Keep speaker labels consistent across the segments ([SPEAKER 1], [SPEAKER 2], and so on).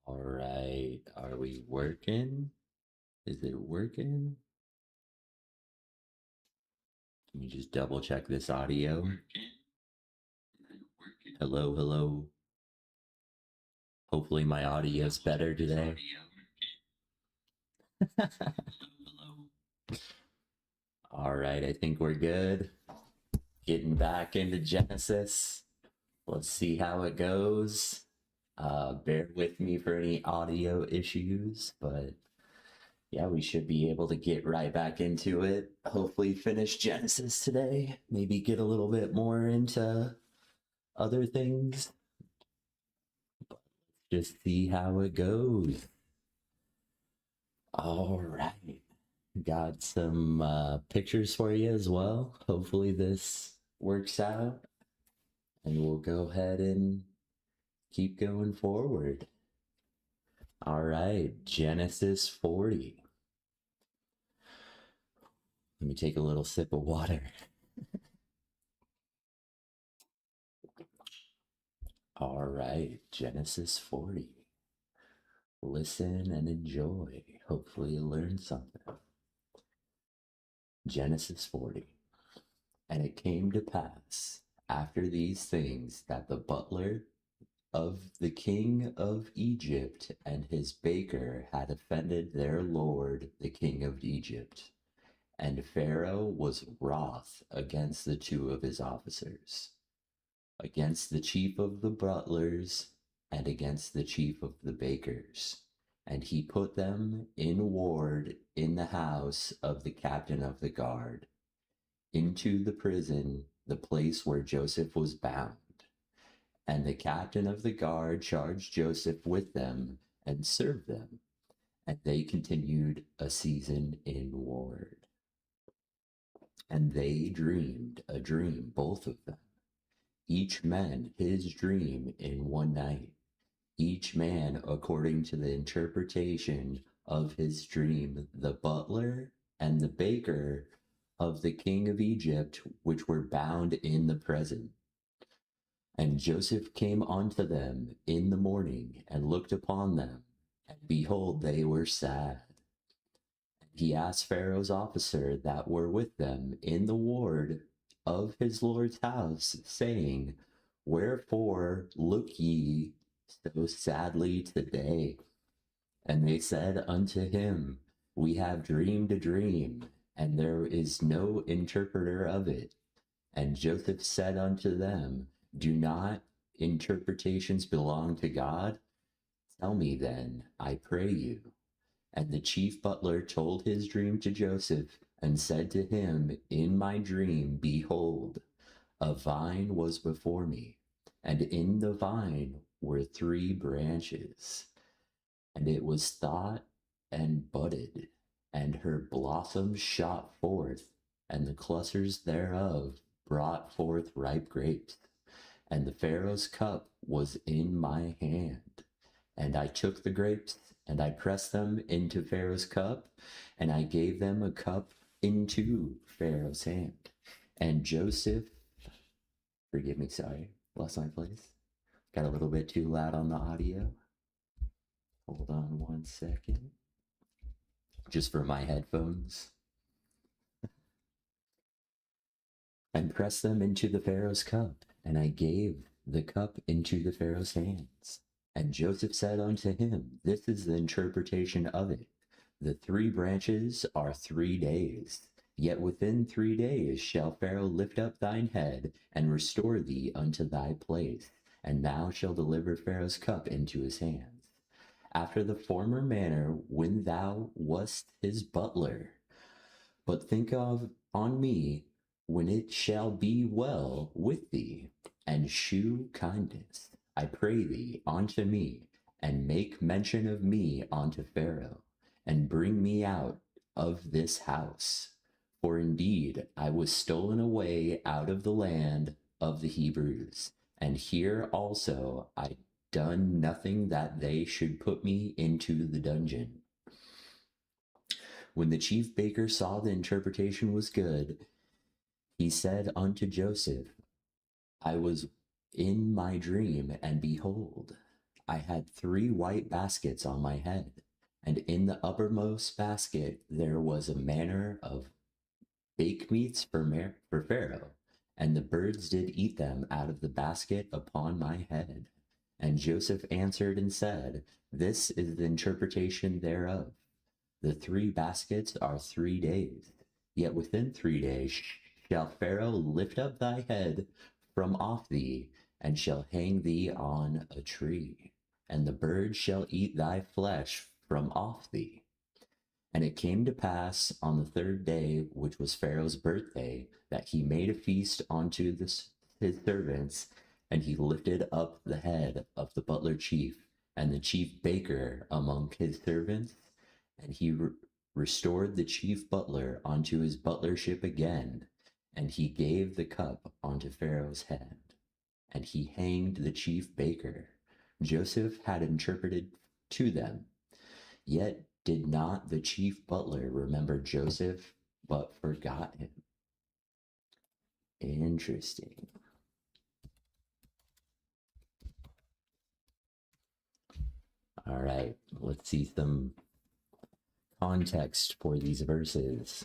[SPEAKER 1] All right, are we working? Is it working? Let me just double check this audio. Hello, hello. Hopefully my audio's better today. All right, I think we're good. Getting back into Genesis. Let's see how it goes. Bear with me for any audio issues, but yeah, we should be able to get right back into it. Hopefully finish Genesis today. Maybe get a little bit more into other things. But just see how it goes. All right. Got some pictures for you as well. Hopefully this works out. And we'll go ahead and keep going forward. All right, Genesis 40. Let me take a little sip of water. All right, Genesis 40. Listen and enjoy. Hopefully you learn something. Genesis 40. And it came to pass after these things that the butler of the king of Egypt and his baker had offended their lord, the king of Egypt. And Pharaoh was wroth against the two of his officers, against the chief of the butlers, and against the chief of the bakers. And he put them in ward in the house of the captain of the guard, into the prison, the place where Joseph was bound. And the captain of the guard charged Joseph with them and served them. And they continued a season in ward. And they dreamed a dream, both of them, each man his dream in one night, each man according to the interpretation of his dream, the butler and the baker of the king of Egypt, which were bound in the prison. And Joseph came unto them in the morning and looked upon them, and behold, they were sad. He asked Pharaoh's officer that were with them in the ward of his lord's house, saying, Wherefore look ye so sadly today? And they said unto him, We have dreamed a dream, and there is no interpreter of it. And Joseph said unto them, Do not interpretations belong to God? Tell me then, I pray you. And the chief butler told his dream to Joseph, and said to him, In my dream, behold, a vine was before me, and in the vine were 3 branches, and it was thought and budded, and her blossoms shot forth, and the clusters thereof brought forth ripe grapes. And the Pharaoh's cup was in my hand, and I took the grapes, and I pressed them into Pharaoh's cup, and I gave them a cup into Pharaoh's hand. And Joseph, forgive me, sorry, lost my place. Got a little bit too loud on the audio. Hold on one second. Just for my headphones. And pressed them into the Pharaoh's cup, and I gave the cup into the Pharaoh's hands. And Joseph said unto him, This is the interpretation of it. The 3 branches are 3 days. Yet within 3 days shall Pharaoh lift up thine head, and restore thee unto thy place, and thou shalt deliver Pharaoh's cup into his hands, after the former manner when thou wast his butler. But think on me when it shall be well with thee, and shew kindness, I pray thee, unto me, and make mention of me unto Pharaoh, and bring me out of this house. For indeed I was stolen away out of the land of the Hebrews, and here also I done nothing that they should put me into the dungeon. When the chief baker saw the interpretation was good, he said unto Joseph, I was in my dream, and behold, I had 3 white baskets on my head, and in the uppermost basket there was a manner of baked meats for Pharaoh, and the birds did eat them out of the basket upon my head. And Joseph answered and said, This is the interpretation thereof. The 3 baskets are 3 days. Yet within 3 days shall Pharaoh lift up thy head from off thee, and shall hang thee on a tree, and the birds shall eat thy flesh from off thee. And it came to pass on the 3rd day, which was Pharaoh's birthday, that he made a feast unto his servants, and he lifted up the head of the butler chief and the chief baker among his servants, and he restored the chief butler unto his butlership again, and he gave the cup unto Pharaoh's hand, and he hanged the chief baker. Joseph had interpreted to them, yet did not the chief butler remember Joseph, but forgot him. Interesting. All right, let's see some context for these verses.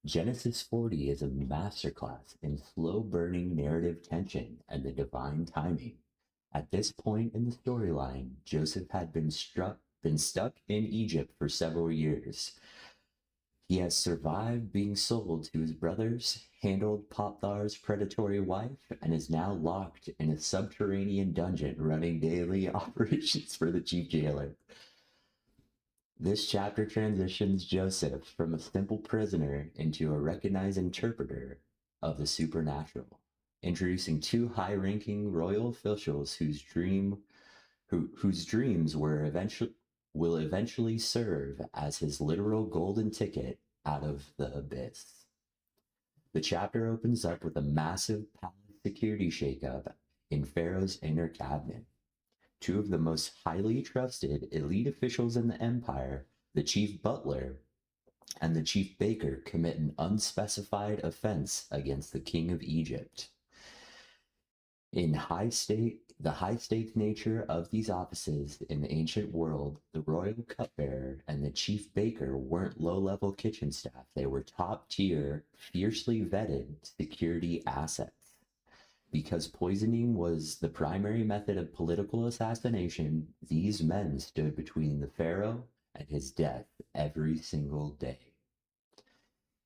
[SPEAKER 1] Genesis 40 is a masterclass in slow-burning narrative tension and the divine timing. At this point in the storyline, Joseph had been stuck in Egypt for several years. He has survived being sold to his brothers, handled Pothar's predatory wife, and is now locked in a subterranean dungeon running daily operations for the chief jailer. This chapter transitions Joseph from a simple prisoner into a recognized interpreter of the supernatural, introducing 2 high-ranking royal officials whose dreams will eventually serve as his literal golden ticket out of the abyss. The chapter opens up with a massive palace security shakeup in Pharaoh's inner cabinet. 2 of the most highly trusted elite officials in the empire, the chief butler and the chief baker, commit an unspecified offense against the king of Egypt. The high stakes nature of these offices in the ancient world, the royal cupbearer and the chief baker weren't low-level kitchen staff. They were top-tier, fiercely vetted security assets. Because poisoning was the primary method of political assassination, these men stood between the pharaoh and his death every single day.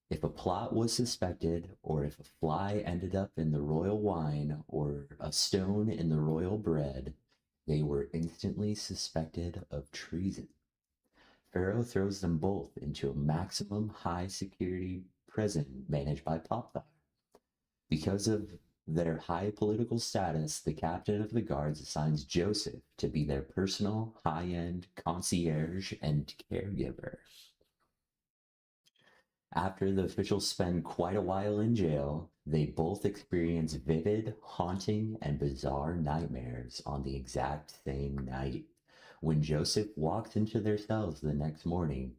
[SPEAKER 1] If a plot was suspected, or if a fly ended up in the royal wine or a stone in the royal bread, they were instantly suspected of treason. Pharaoh throws them both into a maximum high security prison managed by Pothar. Because of their high political status, the captain of the guards assigns Joseph to be their personal high-end concierge and caregiver. After the officials spend quite a while in jail, they both experience vivid, haunting, and bizarre nightmares on the exact same night. When Joseph walks into their cells the next morning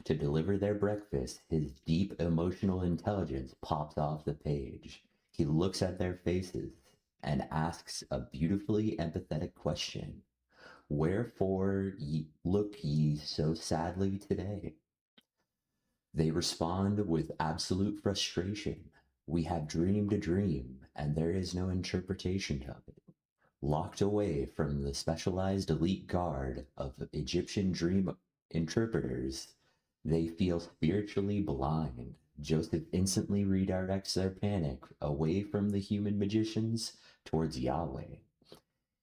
[SPEAKER 1] to deliver their breakfast, his deep emotional intelligence pops off the page. He looks at their faces and asks a beautifully empathetic question. Wherefore look ye so sadly today? They respond with absolute frustration. We have dreamed a dream, and there is no interpretation of it. Locked away from the specialized elite guard of Egyptian dream interpreters, they feel spiritually blind. Joseph instantly redirects their panic away from the human magicians towards Yahweh,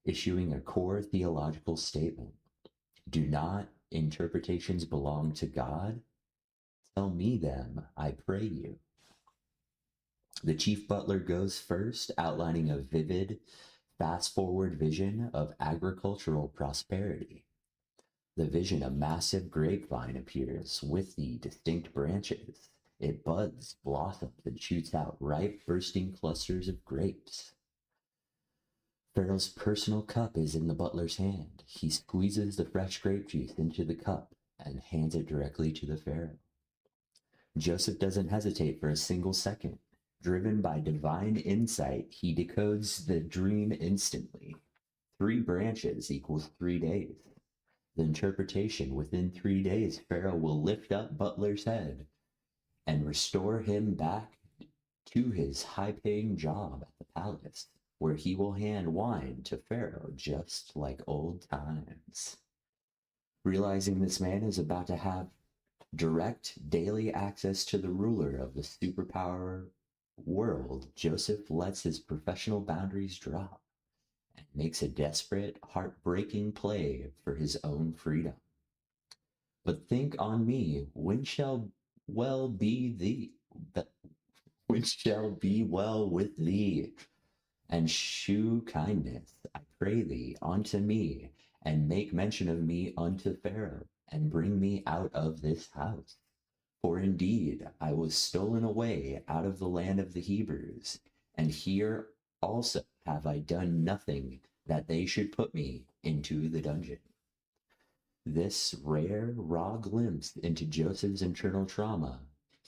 [SPEAKER 1] issuing a core theological statement. Do not interpretations belong to God? Tell me them, I pray you. The chief butler goes first, outlining a vivid, fast-forward vision of agricultural prosperity. The vision, a massive grapevine appears with the distinct branches. It buds, blossoms, and shoots out ripe, bursting clusters of grapes. Pharaoh's personal cup is in the butler's hand. He squeezes the fresh grape juice into the cup and hands it directly to the pharaoh. Joseph doesn't hesitate for a single second. Driven by divine insight, he decodes the dream instantly. 3 branches equals 3 days. The interpretation: within 3 days, Pharaoh will lift up Butler's head and restore him back to his high-paying job at the palace, where he will hand wine to Pharaoh just like old times. Realizing this man is about to have direct daily access to the ruler of the superpower world, Joseph lets his professional boundaries drop and makes a desperate, heartbreaking play for his own freedom. But think on me, when shall well be thee, which shall be well with thee, and shew kindness, I pray thee, unto me, and make mention of me unto Pharaoh, and bring me out of this house. For indeed I was stolen away out of the land of the Hebrews, and here also have I done nothing that they should put me into the dungeon. This rare, raw glimpse into Joseph's internal trauma.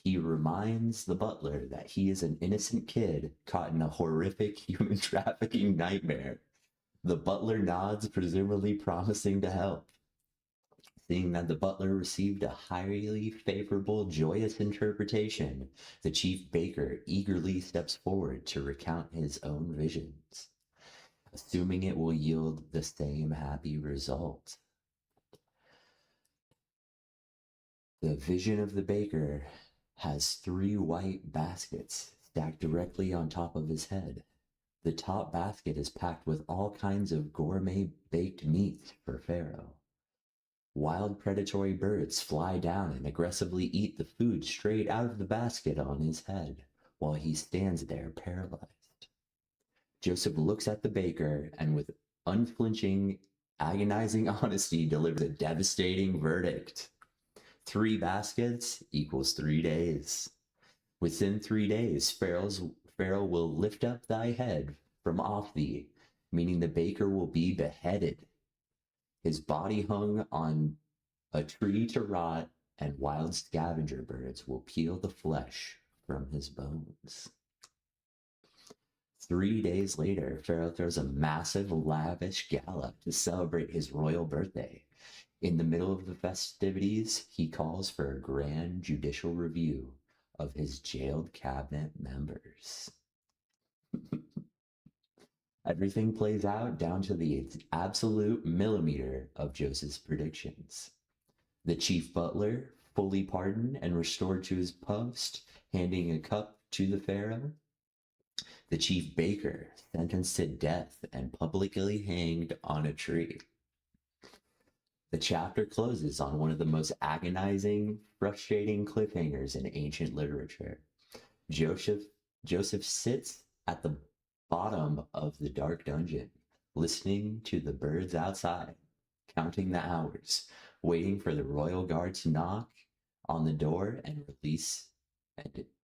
[SPEAKER 1] He reminds the butler that he is an innocent kid caught in a horrific human trafficking nightmare. The butler nods, presumably promising to help. Seeing that the butler received a highly favorable, joyous interpretation, the chief baker eagerly steps forward to recount his own visions, assuming it will yield the same happy result. The vision of the baker has 3 white baskets stacked directly on top of his head. The top basket is packed with all kinds of gourmet baked meats for Pharaoh. Wild predatory birds fly down and aggressively eat the food straight out of the basket on his head, while he stands there paralyzed. Joseph looks at the baker and with unflinching, agonizing honesty delivers a devastating verdict. 3 baskets equals 3 days. Within 3 days, Pharaoh will lift up thy head from off thee, meaning the baker will be beheaded. His body hung on a tree to rot, and wild scavenger birds will peel the flesh from his bones. 3 days later, Pharaoh throws a massive, lavish gala to celebrate his royal birthday. In the middle of the festivities, he calls for a grand judicial review of his jailed cabinet members. Everything plays out down to the absolute millimeter of Joseph's predictions. The chief butler, fully pardoned and restored to his post, handing a cup to the Pharaoh. The chief baker, sentenced to death and publicly hanged on a tree. The chapter closes on one of the most agonizing, frustrating cliffhangers in ancient literature. Joseph sits at the bottom of the dark dungeon, listening to the birds outside, counting the hours, waiting for the royal guard to knock on the door and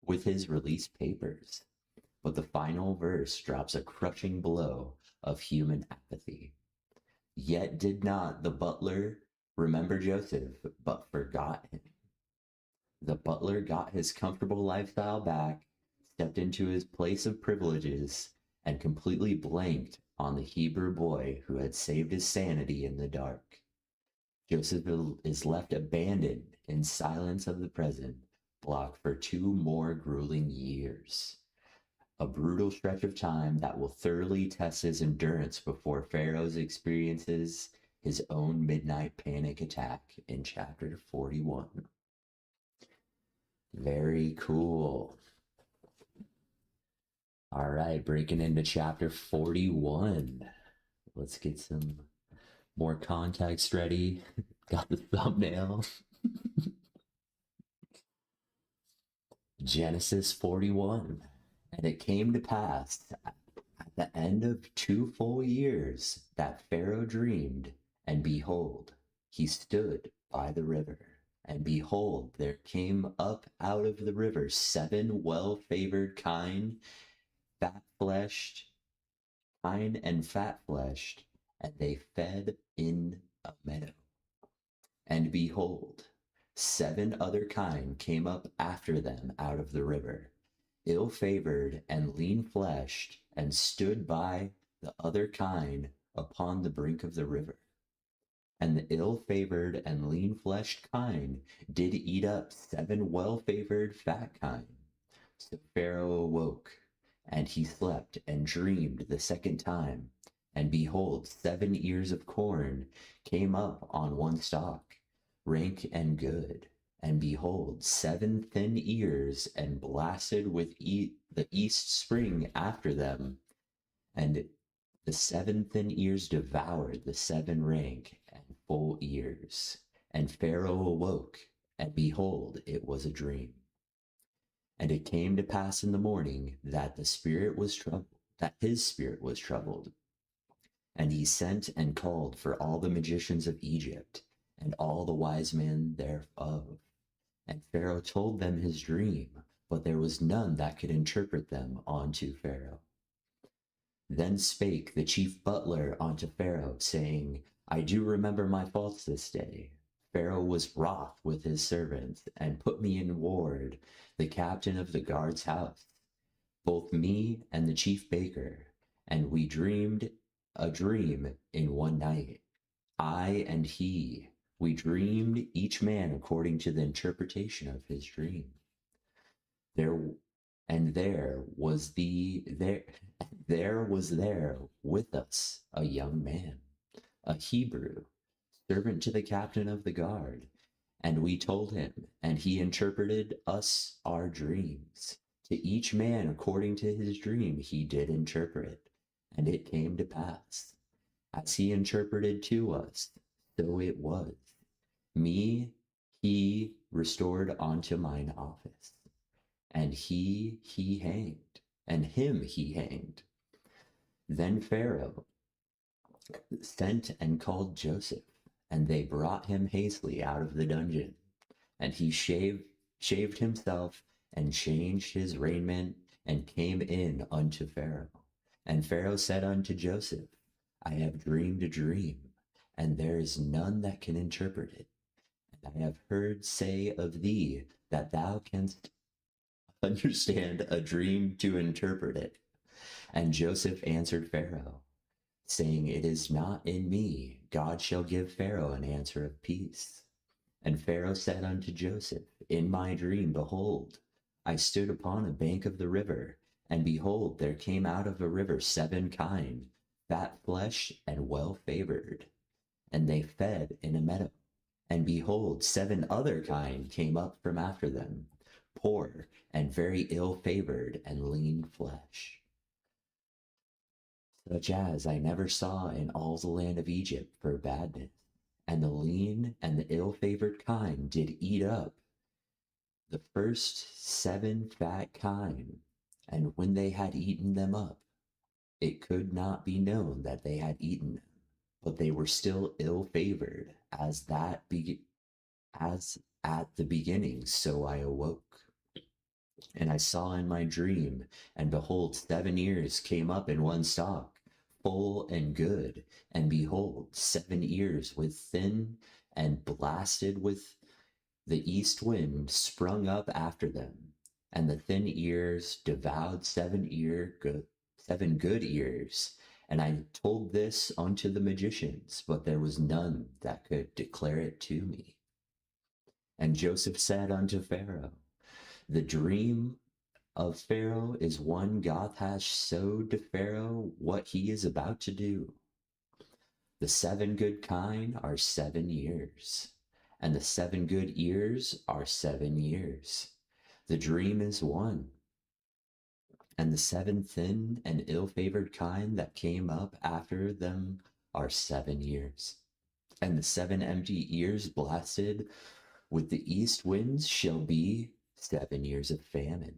[SPEAKER 1] with his release papers. But the final verse drops a crushing blow of human apathy. Yet did not the butler remember Joseph, but forgot him. The butler got his comfortable lifestyle back, stepped into his place of privileges, and completely blanked on the Hebrew boy who had saved his sanity in the dark. Joseph is left abandoned in silence of the present, blocked for 2 more grueling years. A brutal stretch of time that will thoroughly test his endurance before Pharaoh experiences his own midnight panic attack in chapter 41. Very cool. All right, breaking into chapter 41. Let's get some more context ready. Got the thumbnail. Genesis 41. And it came to pass at the end of 2 full years that Pharaoh dreamed, and behold, he stood by the river. And behold, there came up out of the river 7 well-favored kine and fat-fleshed, and they fed in a meadow. And behold, 7 other kine came up after them out of the river, ill-favored and lean-fleshed, and stood by the other kine upon the brink of the river. And the ill-favored and lean-fleshed kine did eat up 7 well-favored fat kine. So Pharaoh awoke, and he slept and dreamed the second time. And behold, 7 ears of corn came up on one stalk, rank and good. And behold, 7 thin ears and blasted with the east spring after them. And the 7 thin ears devoured the 7 rank and full ears. And Pharaoh awoke, and behold, it was a dream. And it came to pass in the morning that his spirit was troubled. And he sent and called for all the magicians of Egypt, and all the wise men thereof. And Pharaoh told them his dream, but there was none that could interpret them unto Pharaoh. Then spake the chief butler unto Pharaoh, saying, I do remember my faults this day. Pharaoh was wroth with his servants, and put me in ward, the captain of the guard's house, both me and the chief baker, and we dreamed a dream in one night. I and he, we dreamed each man according to the interpretation of his dream. There was there with us a young man, a Hebrew, servant to the captain of the guard, and we told him, and he interpreted us our dreams. To each man according to his dream he did interpret, and it came to pass, as he interpreted to us, so it was. Me he restored unto mine office, and he hanged, and him he hanged. Then Pharaoh sent and called Joseph, and they brought him hastily out of the dungeon. And he shaved himself, and changed his raiment, and came in unto Pharaoh. And Pharaoh said unto Joseph, I have dreamed a dream, and there is none that can interpret it. And I have heard say of thee that thou canst understand a dream to interpret it. And Joseph answered Pharaoh, saying, It is not in me. God shall give Pharaoh an answer of peace. And Pharaoh said unto Joseph, In my dream, behold, I stood upon a bank of the river, and behold, there came out of a river 7 kine, fat flesh and well favored, and they fed in a meadow. And behold, 7 other kine came up from after them, poor and very ill favored and lean flesh, such as I never saw in all the land of Egypt for badness. And the lean and the ill-favored kine did eat up the first 7 fat kine, and when they had eaten them up, it could not be known that they had eaten them, but they were still ill-favored, as at the beginning. So I awoke. And I saw in my dream, and behold, 7 ears came up in one stalk, full and good, and behold, 7 ears with thin and blasted with the east wind sprung up after them, and the thin ears devoured 7 good ears. And I told this unto the magicians, but there was none that could declare it to me. And Joseph said unto Pharaoh, The dream of Pharaoh is one God hath showed to Pharaoh what he is about to do. The 7 good kine are 7 years, and the 7 good ears are 7 years. The dream is one. And the 7 thin and ill-favored kine that came up after them are 7 years. And the 7 empty ears blasted with the east winds shall be 7 years of famine.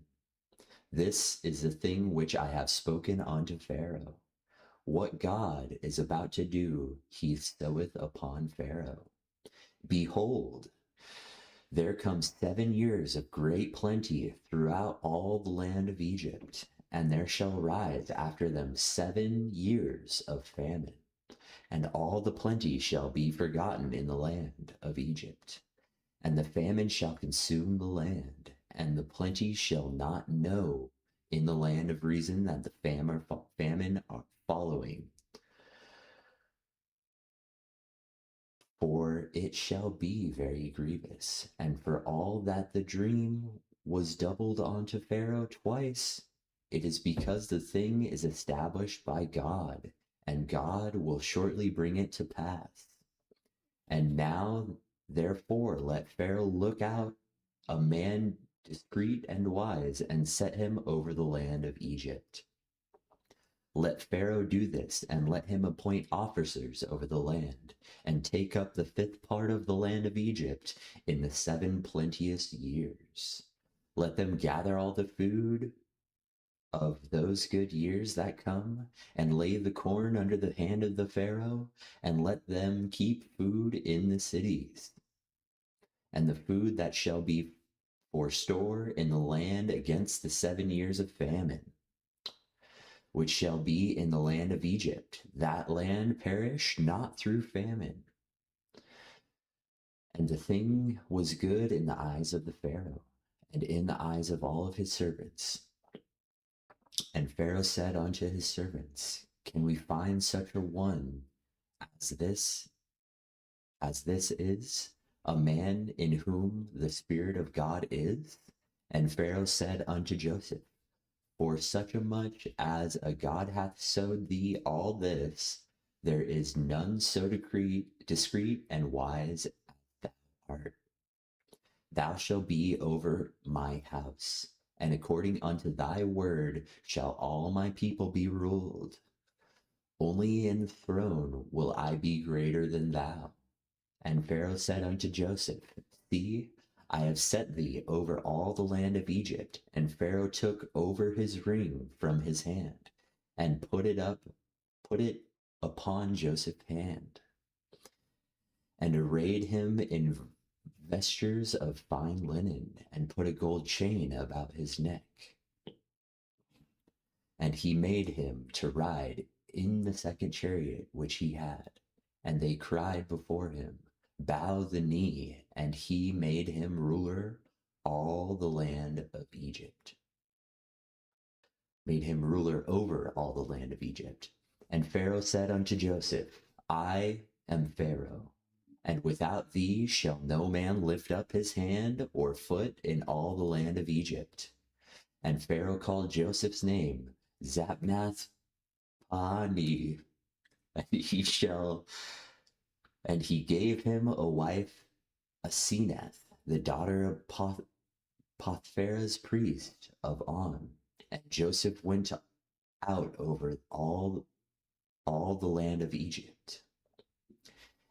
[SPEAKER 1] This is the thing which I have spoken unto Pharaoh. What God is about to do, he soweth upon Pharaoh. Behold, there come 7 years of great plenty throughout all the land of Egypt, and there shall rise after them 7 years of famine, and all the plenty shall be forgotten in the land of Egypt. And the famine shall consume the land, and the plenty shall not know in the land of reason that the famine are following. For it shall be very grievous, and for all that the dream was doubled unto Pharaoh twice, it is because the thing is established by God, and God will shortly bring it to pass. And now, therefore, let Pharaoh look out a man discreet and wise, and set him over the land of Egypt. Let Pharaoh do this, and let him appoint officers over the land, and take up the 5th part of the land of Egypt in the 7 plenteous years. Let them gather all the food of those good years that come, and lay the corn under the hand of the Pharaoh, and let them keep food in the cities. And the food that shall be for store in the land against the 7 years of famine, which shall be in the land of Egypt, that land perish not through famine. And the thing was good in the eyes of the Pharaoh, and in the eyes of all of his servants. And Pharaoh said unto his servants, Can we find such a one as this is, a man in whom the Spirit of God is? And Pharaoh said unto Joseph, For such a much as a God hath sowed thee all this, there is none so discreet and wise as thou art. Thou shalt be over my house, and according unto thy word shall all my people be ruled. Only in the throne will I be greater than thou. And Pharaoh said unto Joseph, See, I have set thee over all the land of Egypt. And Pharaoh took over his ring from his hand, and put it upon Joseph's hand, and arrayed him in vestures of fine linen, and put a gold chain about his neck. And he made him to ride in the 2nd chariot which he had. And they cried before him, Bow the knee, and he made him ruler all the land of Egypt. Made him ruler over all the land of Egypt. And Pharaoh said unto Joseph, I am Pharaoh, and without thee shall no man lift up his hand or foot in all the land of Egypt. And Pharaoh called Joseph's name Zapnath Paneah, and he gave him a wife, Asenath, the daughter of Potiphera's priest of On. And Joseph went out over all the land of Egypt.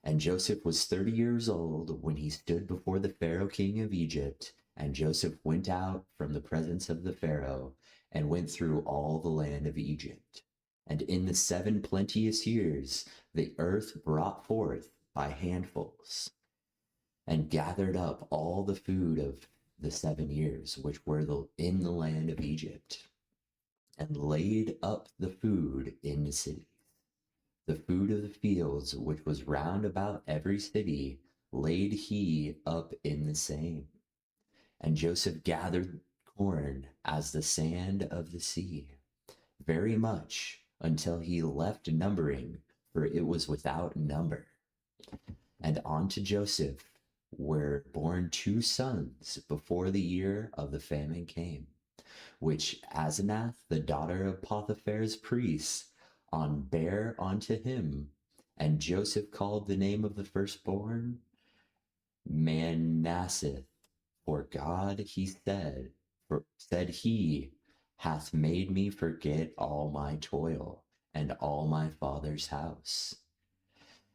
[SPEAKER 1] And Joseph was 30 years old when he stood before the Pharaoh king of Egypt. And Joseph went out from the presence of the Pharaoh, and went through all the land of Egypt. And in the 7 plenteous years the earth brought forth by handfuls, and gathered up all the food of the 7 years which were in the land of Egypt, and laid up the food in the cities. The food of the fields which was round about every city laid he up in the same. And Joseph gathered corn as the sand of the sea, very much, until he left numbering, for it was without number. And unto Joseph were born 2 sons before the year of the famine came, which Asenath, the daughter of Potiphar's priest, bare unto him. And Joseph called the name of the firstborn Manasseh, for God, he said he, hath made me forget all my toil and all my father's house.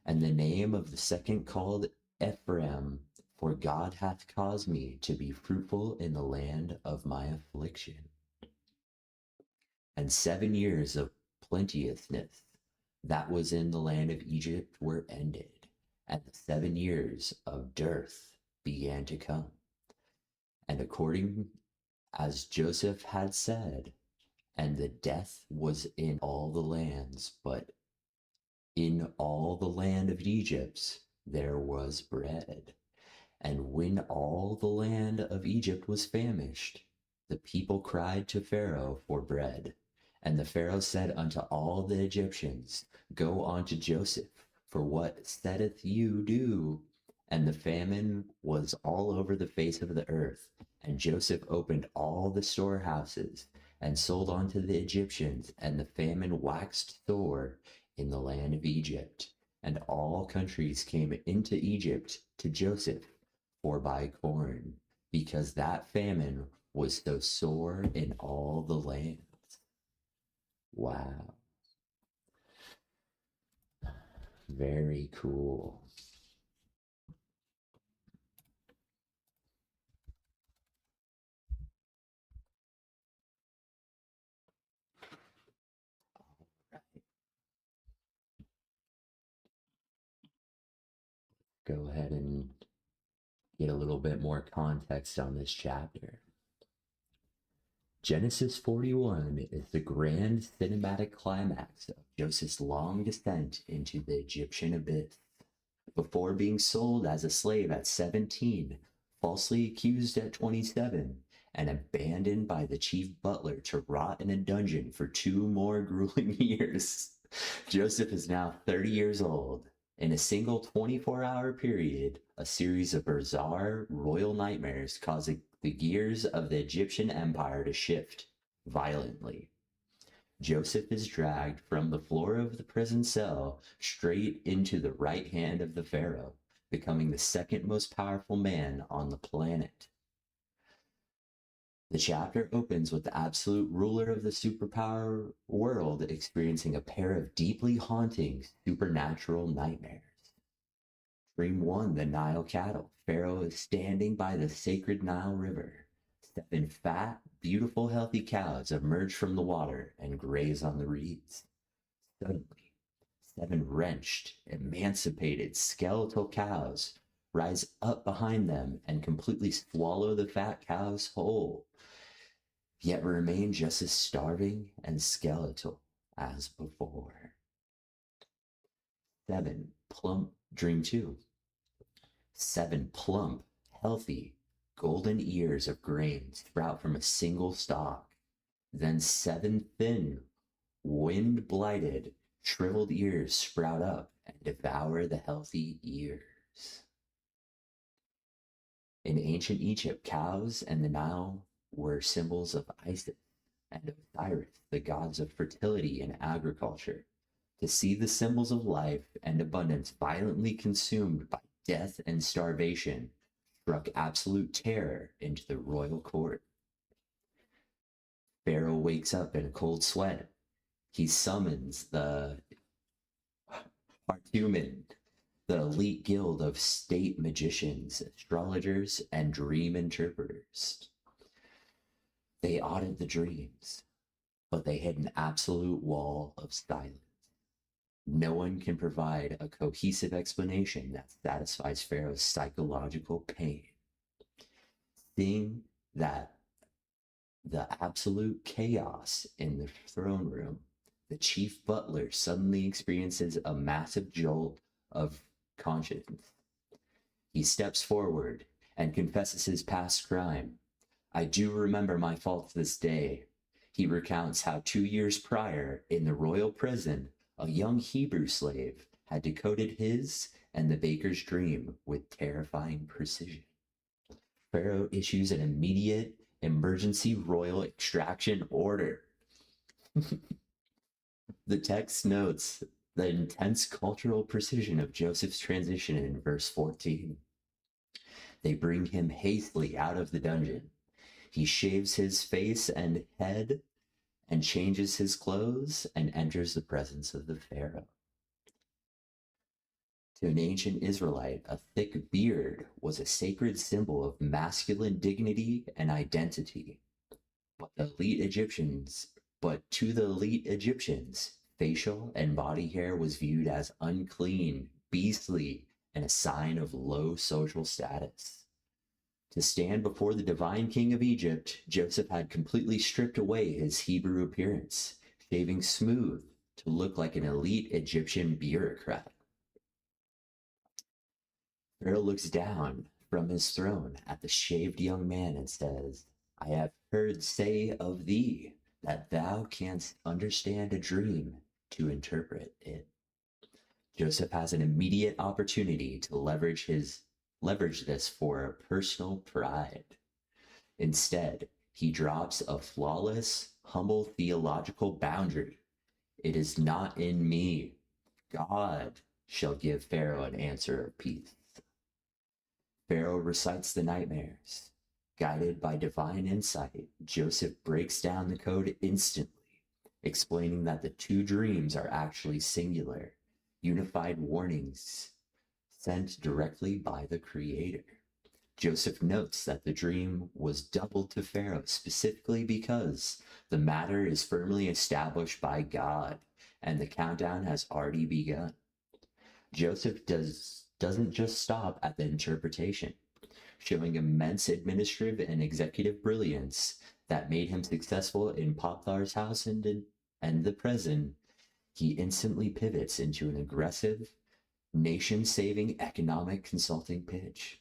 [SPEAKER 1] And the name of the second called Ephraim, for God hath caused me to be fruitful in the land of my affliction. And 7 years of plenteousness that was in the land of Egypt were ended, and the 7 years of dearth began to come. And according as Joseph had said, and the death was in all the lands, but in all the land of Egypt there was bread. And when all the land of Egypt was famished, the people cried to Pharaoh for bread. And the Pharaoh said unto all the Egyptians, Go unto Joseph, For what saith you do? And the famine was all over the face of the earth. And Joseph opened all the storehouses and sold unto the Egyptians, and the famine waxed sore in the land of Egypt. And all countries came into Egypt to Joseph for buy corn, because that famine was so sore in all the lands. Wow. Very cool. Go ahead and get a little bit more context on this chapter. Genesis 41 is the grand cinematic climax of Joseph's long descent into the Egyptian abyss. Before being sold as a slave at 17, falsely accused at 27, and abandoned by the chief butler to rot in a dungeon for 2 more grueling years, Joseph is now 30 years old. In a single 24-hour period, a series of bizarre royal nightmares causing the gears of the Egyptian empire to shift violently. Joseph is dragged from the floor of the prison cell straight into the right hand of the Pharaoh, becoming the second most powerful man on the planet. The chapter opens with the absolute ruler of the superpower world experiencing a pair of deeply haunting supernatural nightmares. Dream 1, the Nile cattle. Pharaoh is standing by the sacred Nile River. 7 fat, beautiful, healthy cows emerge from the water and graze on the reeds. Suddenly, 7 wrenched, emancipated, skeletal cows rise up behind them and completely swallow the fat cows whole, yet remain just as starving and skeletal as before. 7 plump. Dream 2. 7 plump, healthy, golden ears of grain sprout from a single stalk. Then 7 thin, wind-blighted, shriveled ears sprout up and devour the healthy ears. In ancient Egypt, cows and the Nile were symbols of Isis and Osiris, the gods of fertility and agriculture. To see the symbols of life and abundance violently consumed by death and starvation struck absolute terror into the royal court. Pharaoh wakes up in a cold sweat. He summons the Hartumen, the elite guild of state magicians, astrologers, and dream interpreters. They audit the dreams, but they hit an absolute wall of silence. No one can provide a cohesive explanation that satisfies Pharaoh's psychological pain. Seeing that the absolute chaos in the throne room, the chief butler suddenly experiences a massive jolt of conscience. He steps forward and confesses his past crime. I do remember my faults this day. He recounts how 2 years prior, in the royal prison, a young Hebrew slave had decoded his and the baker's dream with terrifying precision. Pharaoh issues an immediate emergency royal extraction order. The text notes the intense cultural precision of Joseph's transition in verse 14. They bring him hastily out of the dungeon. He shaves his face and head and changes his clothes and enters the presence of the Pharaoh. To an ancient Israelite, a thick beard was a sacred symbol of masculine dignity and identity. But to the elite Egyptians, facial and body hair was viewed as unclean, beastly, and a sign of low social status. To stand before the divine king of Egypt, Joseph had completely stripped away his Hebrew appearance, shaving smooth to look like an elite Egyptian bureaucrat. Pharaoh looks down from his throne at the shaved young man and says, I have heard say of thee that thou canst understand a dream to interpret it. Joseph has an immediate opportunity to leverage this for personal pride. Instead, he drops a flawless, humble theological boundary. It is not in me. God shall give Pharaoh an answer of peace. Pharaoh recites the nightmares. Guided by divine insight, Joseph breaks down the code instantly, explaining that the two dreams are actually singular, unified warnings sent directly by the Creator. Joseph notes that the dream was doubled to Pharaoh specifically because the matter is firmly established by God and the countdown has already begun. Joseph doesn't just stop at the interpretation, showing immense administrative and executive brilliance that made him successful in Potiphar's house and the prison. He instantly pivots into an aggressive, nation-saving economic consulting pitch.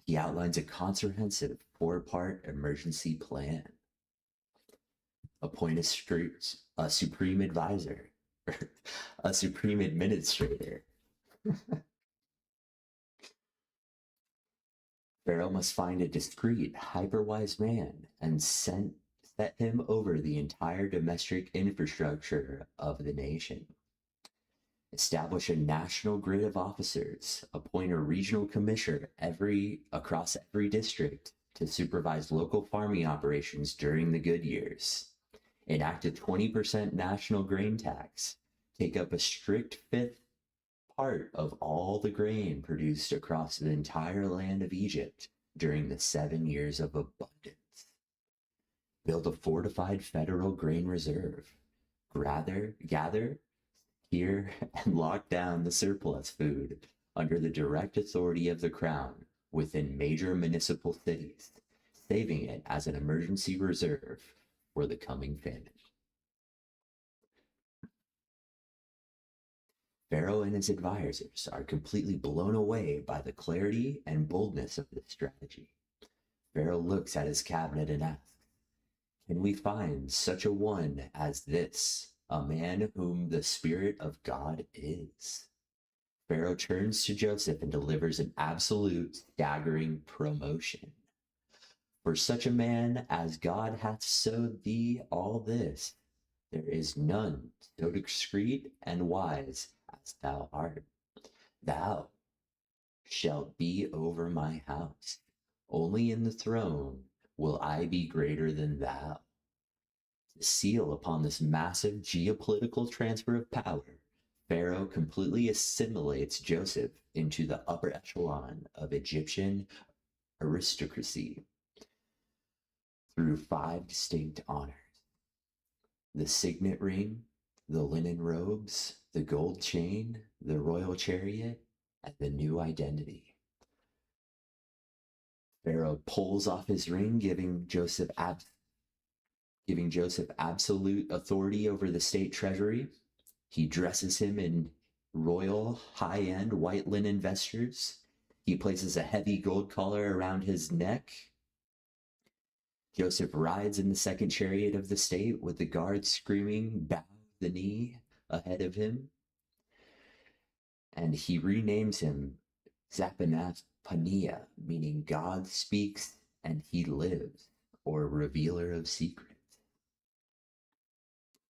[SPEAKER 1] He outlines a comprehensive four-part emergency plan. Appoint a supreme advisor, a supreme administrator. Pharaoh must find a discreet, hyper-wise man and set him over the entire domestic infrastructure of the nation. Establish a national grid of officers. Appoint a regional commissioner across every district to supervise local farming operations during the good years. Enact a 20% national grain tax. Take up a strict fifth part of all the grain produced across the entire land of Egypt during the 7 years of abundance. Build a fortified federal grain reserve. Gather, secure, and lock down the surplus food under the direct authority of the crown within major municipal cities, saving it as an emergency reserve for the coming famine. Pharaoh and his advisors are completely blown away by the clarity and boldness of this strategy. Pharaoh looks at his cabinet and asks, "Can we find such a one as this, a man whom the Spirit of God is?" Pharaoh turns to Joseph and delivers an absolute staggering promotion. "For such a man as God hath sowed thee all this, there is none so discreet and wise as thou art. Thou shalt be over my house. Only in the throne will I be greater than thou." The seal upon this massive geopolitical transfer of power, Pharaoh completely assimilates Joseph into the upper echelon of Egyptian aristocracy through 5 distinct honors: the signet ring, the linen robes, the gold chain, the royal chariot, and the new identity. Pharaoh pulls off his ring, giving Joseph absolute authority over the state treasury. He dresses him in royal, high-end white linen vestures. He places a heavy gold collar around his neck. Joseph rides in the second chariot of the state with the guards screaming, "Bow the knee," ahead of him. And he renames him Zapanapaneah, meaning God speaks and he lives, or revealer of secrets.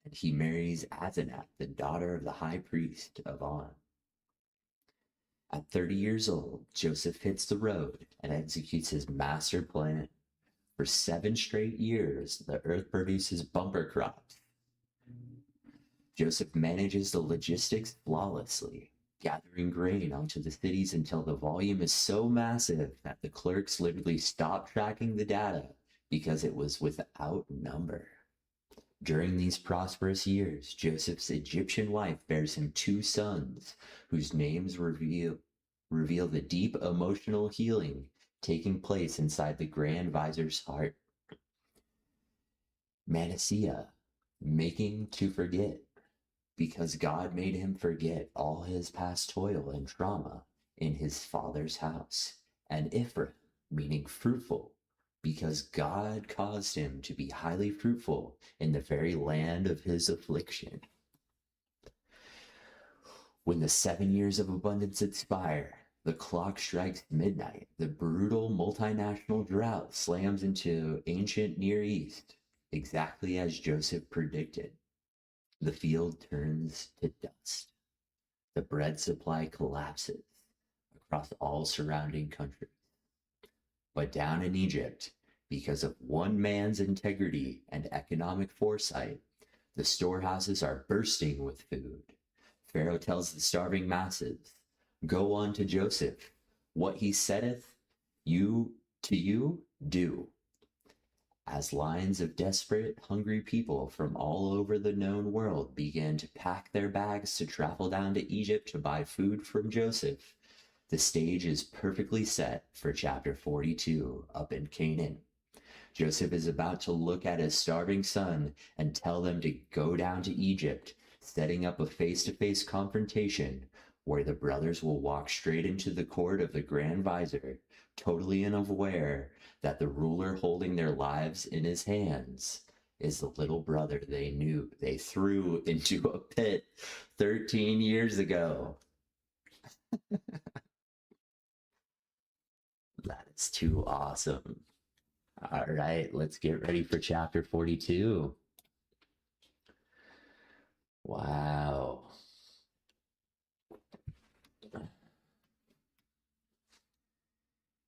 [SPEAKER 1] And he marries Asenath, the daughter of the high priest of On. At 30 years old, Joseph hits the road and executes his master plan. For 7 straight years, the earth produces bumper crops. Joseph manages the logistics flawlessly, gathering grain onto the cities until the volume is so massive that the clerks literally stop tracking the data because it was without number. During these prosperous years, Joseph's Egyptian wife bears him 2 sons, whose names reveal the deep emotional healing taking place inside the Grand Vizier's heart. Manasseh, making to forget, because God made him forget all his past toil and trauma in his father's house. And Ephraim, meaning fruitful, because God caused him to be highly fruitful in the very land of his affliction. When the 7 years of abundance expire, the clock strikes midnight. The brutal multinational drought slams into ancient Near East, exactly as Joseph predicted. The field turns to dust. The bread supply collapses across all surrounding countries. But down in Egypt, because of one man's integrity and economic foresight, the storehouses are bursting with food. Pharaoh tells the starving masses, "Go on to Joseph. What he saith, you to you do." As lines of desperate, hungry people from all over the known world began to pack their bags to travel down to Egypt to buy food from Joseph, the stage is perfectly set for chapter 42 up in Canaan. Joseph is about to look at his starving son and tell them to go down to Egypt, setting up a face-to-face confrontation where the brothers will walk straight into the court of the Grand Vizier, totally unaware that the ruler holding their lives in his hands is the little brother they knew they threw into a pit 13 years ago. That is too awesome. All right, let's get ready for chapter 42. Wow.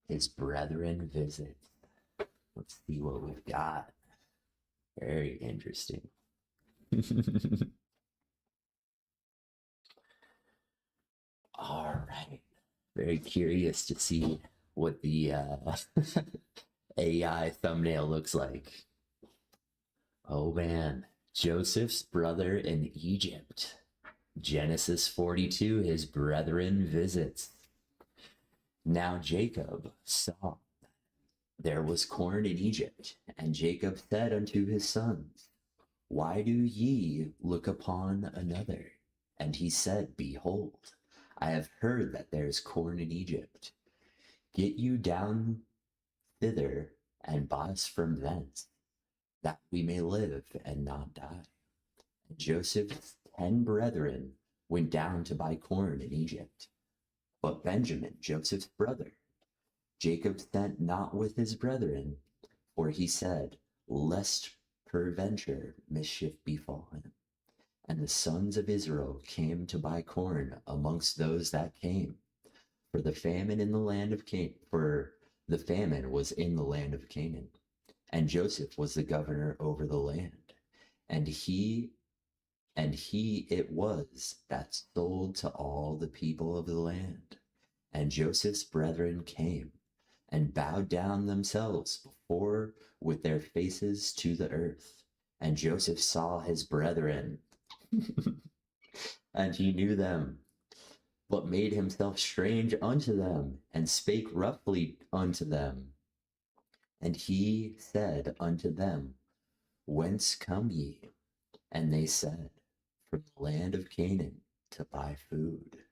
[SPEAKER 1] His brethren visit. Let's see what we've got. Very interesting. All right. Very curious to see what the AI thumbnail looks like. Oh man, Joseph's brother in Egypt. Genesis 42, his brethren visits. Now Jacob saw there was corn in Egypt, and Jacob said unto his sons, "Why do ye look upon another?" And he said, "Behold, I have heard that there is corn in Egypt. Get you down thither and buy us from thence, that we may live and not die." And Joseph's 10 brethren went down to buy corn in Egypt. But Benjamin, Joseph's brother, Jacob sent not with his brethren, for he said, "Lest peradventure mischief befall him." And the sons of Israel came to buy corn amongst those that came, for the famine in the land of Canaan, for the famine was in the land of Canaan, and Joseph was the governor over the land, and he it was that sold to all the people of the land. And Joseph's brethren came and bowed down themselves before with their faces to the earth. And Joseph saw his brethren, and he knew them, but made himself strange unto them, and spake roughly unto them. And he said unto them, "Whence come ye?" And they said, "From the land of Canaan, to buy food."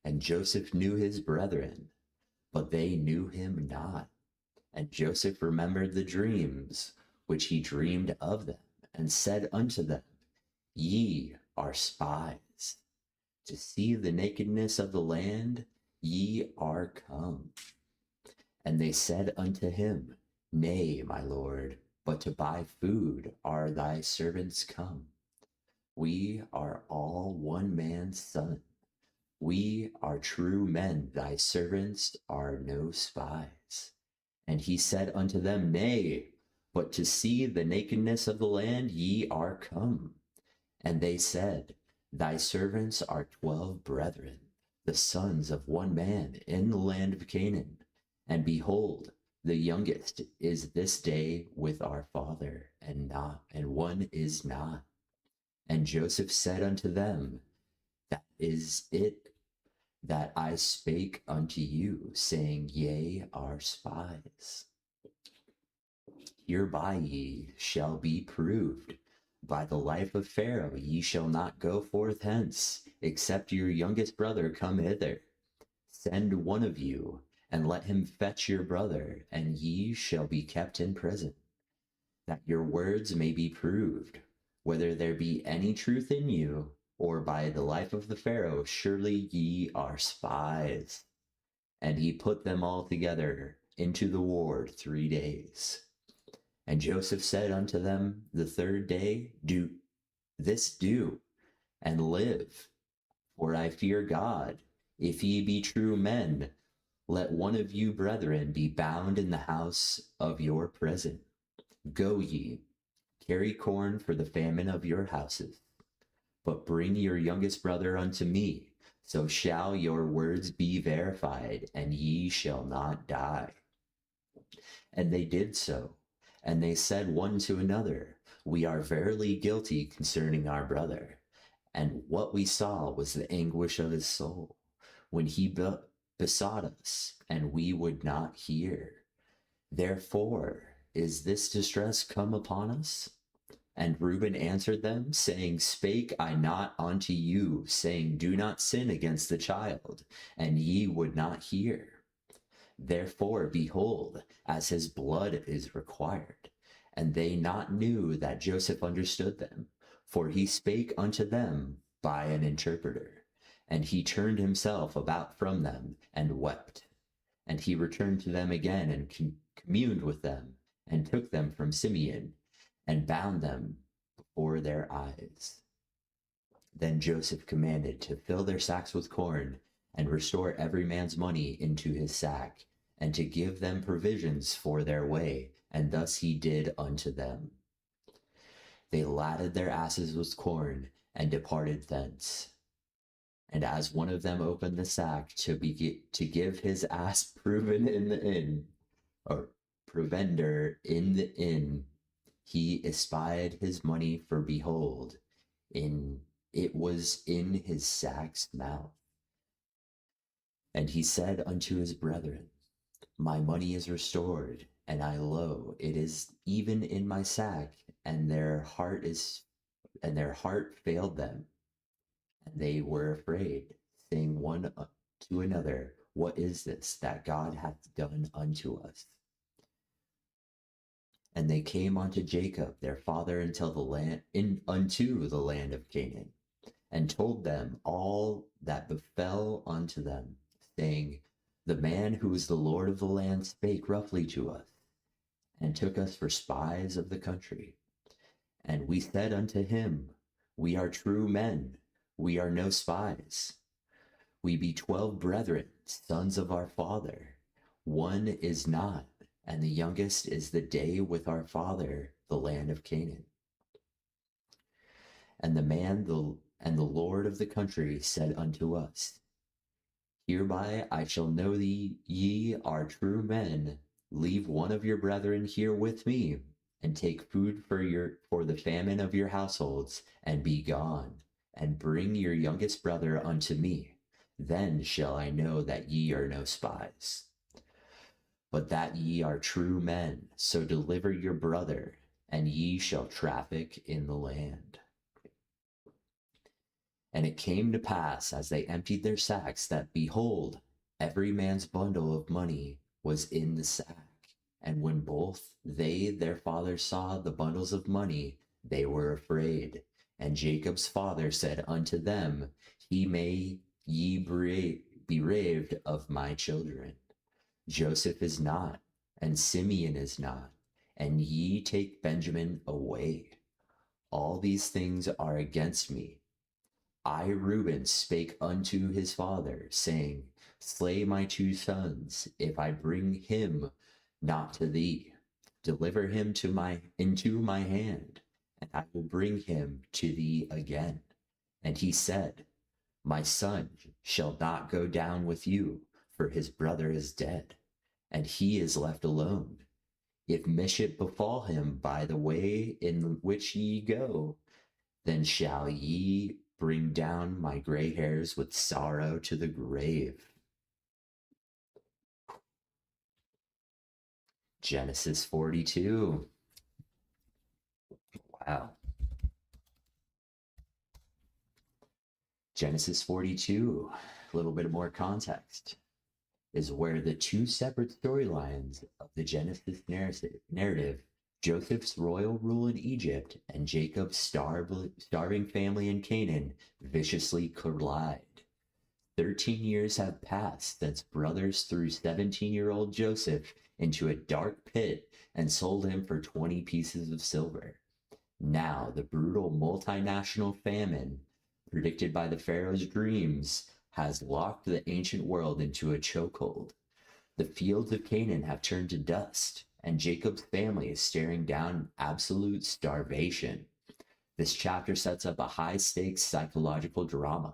[SPEAKER 1] And Joseph knew his brethren, but they knew him not. And Joseph remembered the dreams which he dreamed of them, and said unto them, "Ye are spies. To see the nakedness of the land, ye are come." And they said unto him, "Nay, my lord, but to buy food are thy servants come. We are all one man's son. We are true men, thy servants are no spies." And he said unto them, "Nay, but to see the nakedness of the land ye are come." And they said, "Thy servants are 12 brethren, the sons of one man in the land of Canaan. And behold, the youngest is this day with our father, and one is not." And Joseph said unto them, "That is it that I spake unto you, saying, Ye are spies. Hereby ye shall be proved. By the life of Pharaoh ye shall not go forth hence, except your youngest brother come hither. Send one of you, and let him fetch your brother, and ye shall be kept in prison, that your words may be proved, whether there be any truth in you, or by the life of the Pharaoh, surely ye are spies. And he put them all together into the ward 3 days. And Joseph said unto them the third day, Do this do, and live, for I fear God. If ye be true men, let one of you brethren be bound in the house of your prison. Go ye, carry corn for the famine of your houses, but bring your youngest brother unto me, so shall your words be verified, and ye shall not die. And they did so. And they said one to another, We are verily guilty concerning our brother. And what we saw was the anguish of his soul, when he besought us, and we would not hear. Therefore is this distress come upon us? And Reuben answered them, saying, Spake I not unto you, saying, Do not sin against the child, and ye would not hear. Therefore, behold, as his blood is required. And they not knew that Joseph understood them, for he spake unto them by an interpreter. And he turned himself about from them and wept. And he returned to them again and communed with them, and took them from Simeon, and bound them before their eyes. Then Joseph commanded to fill their sacks with corn, and restore every man's money into his sack, and to give them provisions for their way, and thus he did unto them. They laden their asses with corn, and departed thence. And as one of them opened the sack to give his ass provender in the inn, he espied his money, for behold, it was in his sack's mouth. And he said unto his brethren, My money is restored, and I lo, it is even in my sack, and their heart failed them, and they were afraid, saying one to another, What is this that God hath done unto us? And they came unto Jacob their father unto the land of Canaan, and told them all that befell unto them, saying, The man who is the Lord of the land spake roughly to us, and took us for spies of the country. And we said unto him, We are true men, we are no spies. We be 12 brethren, sons of our father. One is not, and the youngest is the day with our father, the land of Canaan. And the Lord of the country said unto us, Hereby I shall know ye are true men. Leave one of your brethren here with me, and take food for the famine of your households, and be gone, and bring your youngest brother unto me. Then shall I know that ye are no spies, but that ye are true men. So deliver your brother, and ye shall traffic in the land. And it came to pass, as they emptied their sacks, that behold, every man's bundle of money was in the sack. And when both they their father saw the bundles of money, they were afraid. And Jacob's father said unto them, May ye be bereaved of my children. Joseph is not, and Simeon is not, and ye take Benjamin away. All these things are against me. I, Reuben, spake unto his father, saying, Slay my 2 sons, if I bring him not to thee. Deliver him into my hand, and I will bring him to thee again. And he said, My son shall not go down with you, for his brother is dead, and he is left alone. If mischief befall him by the way in which ye go, then shall ye bring down my gray hairs with sorrow to the grave. Genesis 42. Wow. Genesis 42, a little bit more context, is where the 2 separate storylines of the Genesis narrative Joseph's royal rule in Egypt and Jacob's starving family in Canaan viciously collide. 13 years have passed since brothers threw 17-year-old Joseph into a dark pit and sold him for 20 pieces of silver. Now, the brutal multinational famine, predicted by the Pharaoh's dreams, has locked the ancient world into a chokehold. The fields of Canaan have turned to dust, and Jacob's family is staring down absolute starvation. This chapter sets up a high-stakes psychological drama.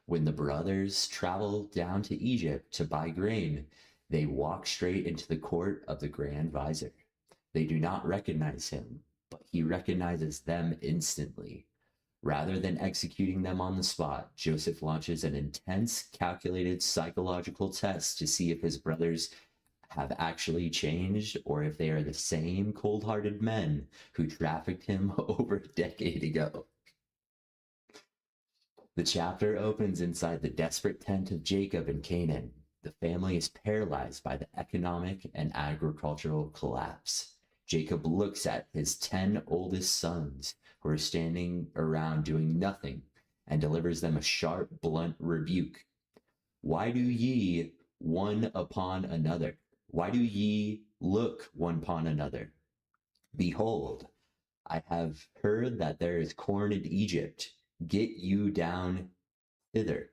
[SPEAKER 1] When the brothers travel down to Egypt to buy grain, they walk straight into the court of the Grand Vizier. They do not recognize him, but he recognizes them instantly. Rather than executing them on the spot, Joseph launches an intense, calculated psychological test to see if his brothers have actually changed or if they are the same cold-hearted men who trafficked him over a decade ago. The chapter opens inside the desperate tent of Jacob in Canaan. The family is paralyzed by the economic and agricultural collapse. Jacob looks at his 10 oldest sons who are standing around doing nothing and delivers them a sharp, blunt rebuke. Why do ye one upon another? Why do ye look one upon another? Behold, I have heard that there is corn in Egypt. Get you down thither.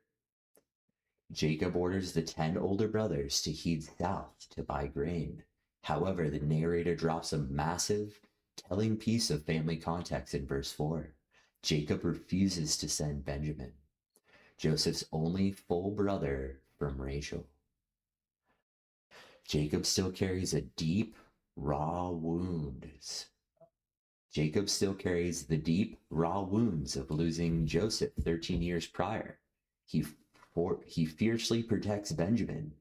[SPEAKER 1] Jacob orders the 10 older brothers to head south to buy grain. However, the narrator drops a massive, telling piece of family context in verse 4. Jacob refuses to send Benjamin, Joseph's only full brother from Rachel. Jacob still carries a deep, raw wounds. Jacob still carries the deep, raw wounds of losing Joseph 13 years prior. He fiercely protects Benjamin,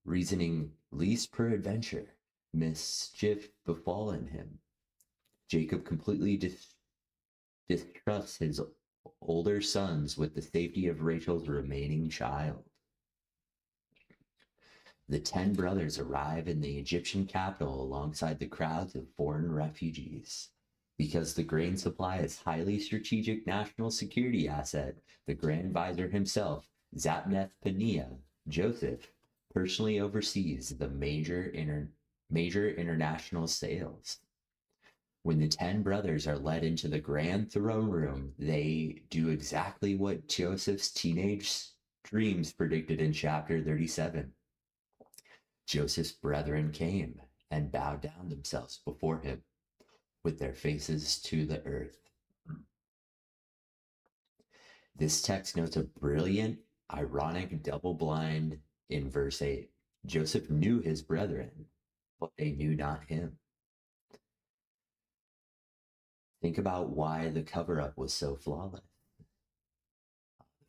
[SPEAKER 1] reasoning, least peradventure, mischief befallen him. Jacob completely distrusts his older sons with the safety of Rachel's remaining child. The 10 brothers arrive in the Egyptian capital alongside the crowds of foreign refugees. Because the grain supply is a highly strategic national security asset, the Grand Vizier himself, Zapneth-Paneah, Joseph, personally oversees the major international sales. When the 10 brothers are led into the grand throne room, they do exactly what Joseph's teenage dreams predicted in chapter 37. Joseph's brethren came and bowed down themselves before him, with their faces to the earth. This text notes a brilliant, ironic double blind in verse 8. Joseph knew his brethren, but they knew not him. Think about why the cover-up was so flawless.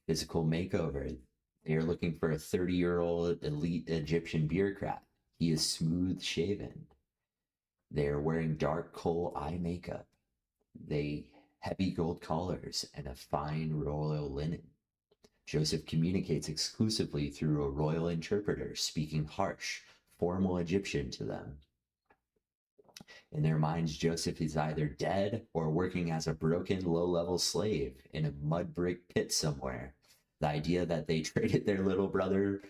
[SPEAKER 1] Physical makeover. They are looking for a 30-year-old elite Egyptian bureaucrat. He is smooth-shaven. They are wearing dark coal eye makeup, heavy gold collars, and a fine royal linen. Joseph communicates exclusively through a royal interpreter, speaking harsh, formal Egyptian to them. In their minds, Joseph is either dead or working as a broken, low-level slave in a mud brick pit somewhere. The idea that they traded their little brother,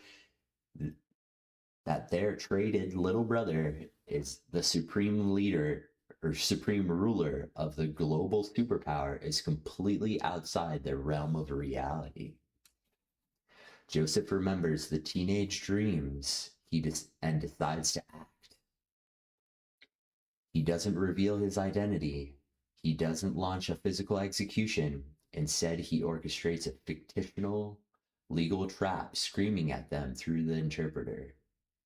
[SPEAKER 1] that their traded little brother is the supreme leader or supreme ruler of the global superpower is completely outside their realm of reality. Joseph remembers the teenage dreams and decides to act. He doesn't reveal his identity. He doesn't launch a physical execution. Instead, he orchestrates a fictional legal trap, screaming at them through the interpreter.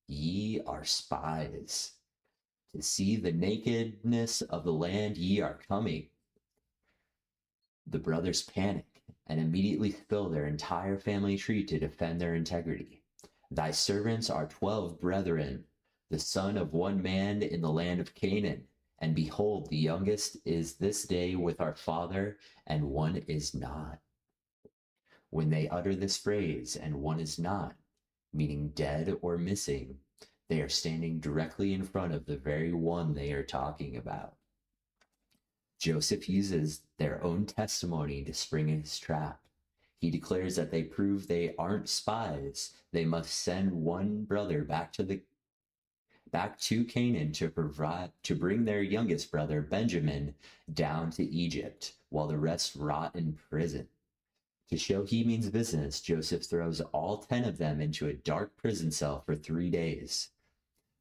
[SPEAKER 1] Ye are spies. To see the nakedness of the land ye are coming. The brothers panic and immediately spill their entire family tree to defend their integrity. Thy servants are 12 brethren, the son of one man in the land of Canaan. And behold, the youngest is this day with our father, and one is not. When they utter this phrase, and one is not, meaning dead or missing, They are standing directly in front of the very one they are talking about. Joseph uses their own testimony to spring his trap. He declares that they prove they aren't spies. They must send one brother back to Canaan to bring their youngest brother Benjamin down to Egypt, while the rest rot in prison. To show he means business, Joseph throws all 10 of them into a dark prison cell for 3 days.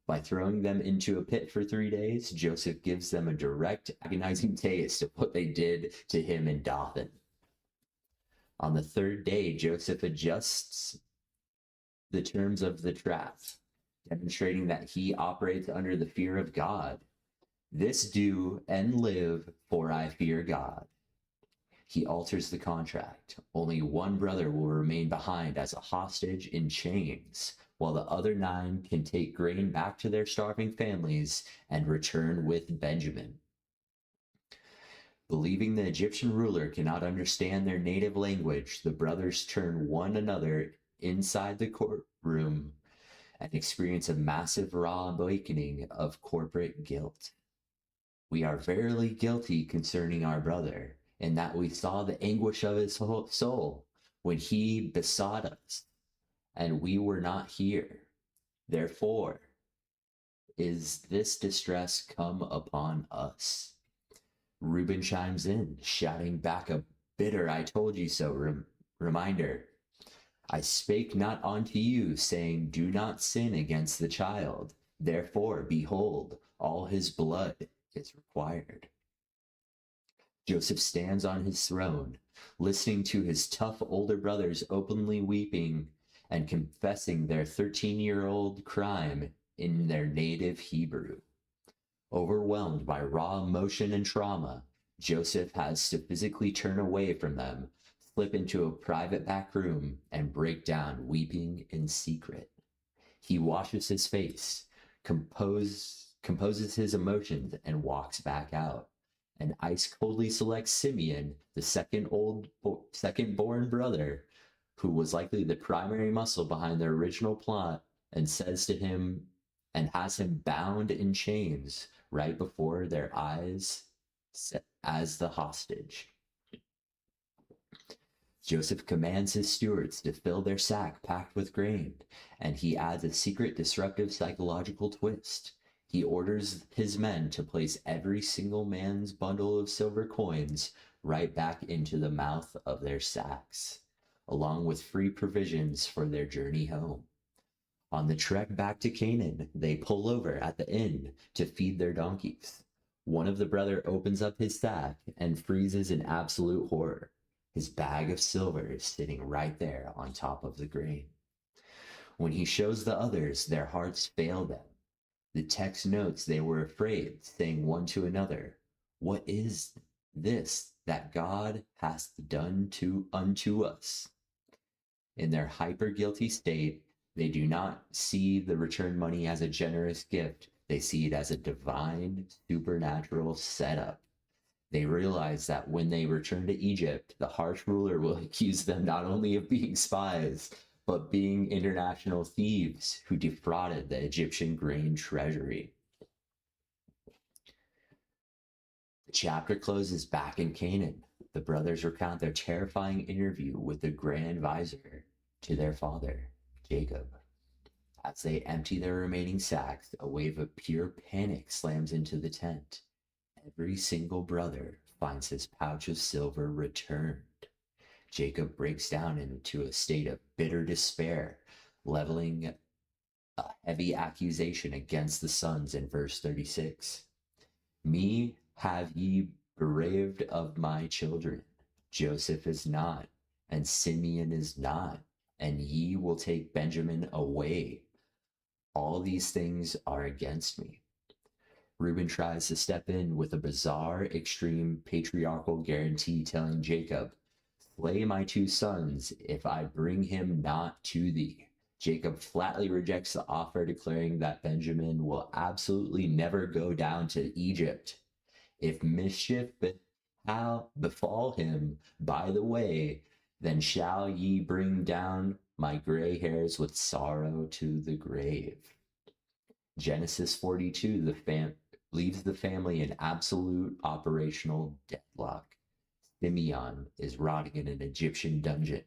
[SPEAKER 1] By throwing them into a pit for 3 days, Joseph gives them a direct, agonizing taste of what they did to him in Dothan. On the 3rd day, Joseph adjusts the terms of the trap, demonstrating that he operates under the fear of God. This do and live, for I fear God. He alters the contract. Only one brother will remain behind as a hostage in chains, while the other 9 can take grain back to their starving families and return with Benjamin. Believing the Egyptian ruler cannot understand their native language, the brothers turn one another inside the courtroom and experience a massive raw awakening of corporate guilt. We are verily guilty concerning our brother, in that we saw the anguish of his soul when he besought us, and we were not here. Therefore is this distress come upon us. Reuben chimes in, shouting back a bitter "I told you so" reminder. I spake not unto you, saying, do not sin against the child. Therefore, behold, all his blood is required. Joseph stands on his throne, listening to his tough older brothers openly weeping and confessing their 13-year-old crime in their native Hebrew. Overwhelmed by raw emotion and trauma, Joseph has to physically turn away from them, slip into a private back room, and break down, weeping in secret. He washes his face, composes his emotions, and walks back out, and ice coldly selects Simeon, the second-born brother, who was likely the primary muscle behind the original plot, and says to him, and has him bound in chains right before their eyes as the hostage. Joseph commands his stewards to fill their sack packed with grain, and he adds a secret disruptive psychological twist. He orders his men to place every single man's bundle of silver coins right back into the mouth of their sacks, along with free provisions for their journey home. On the trek back to Canaan, they pull over at the inn to feed their donkeys. One of the brother opens up his sack and freezes in absolute horror. His bag of silver is sitting right there on top of the grain. When he shows the others, their hearts fail them. The text notes they were afraid, saying one to another, what is this that God hath done unto us? In their hyper-guilty state, they do not see the return money as a generous gift. They see it as a divine, supernatural setup. They realize that when they return to Egypt, the harsh ruler will accuse them not only of being spies, but being international thieves who defrauded the Egyptian grain treasury. The chapter closes back in Canaan. The brothers recount their terrifying interview with the grand vizier to their father, Jacob. As they empty their remaining sacks, a wave of pure panic slams into the tent. Every single brother finds his pouch of silver returned. Jacob breaks down into a state of bitter despair, leveling a heavy accusation against the sons in verse 36. Me have ye bereaved of my children. Joseph is not, and Simeon is not, and ye will take Benjamin away. All these things are against me. Reuben tries to step in with a bizarre, extreme patriarchal guarantee telling Jacob, slay my 2 sons if I bring him not to thee. Jacob flatly rejects the offer, declaring that Benjamin will absolutely never go down to Egypt. If mischief befall him by the way, then shall ye bring down my gray hairs with sorrow to the grave. Genesis 42, leaves the family in absolute operational deadlock. Simeon is rotting in an Egyptian dungeon.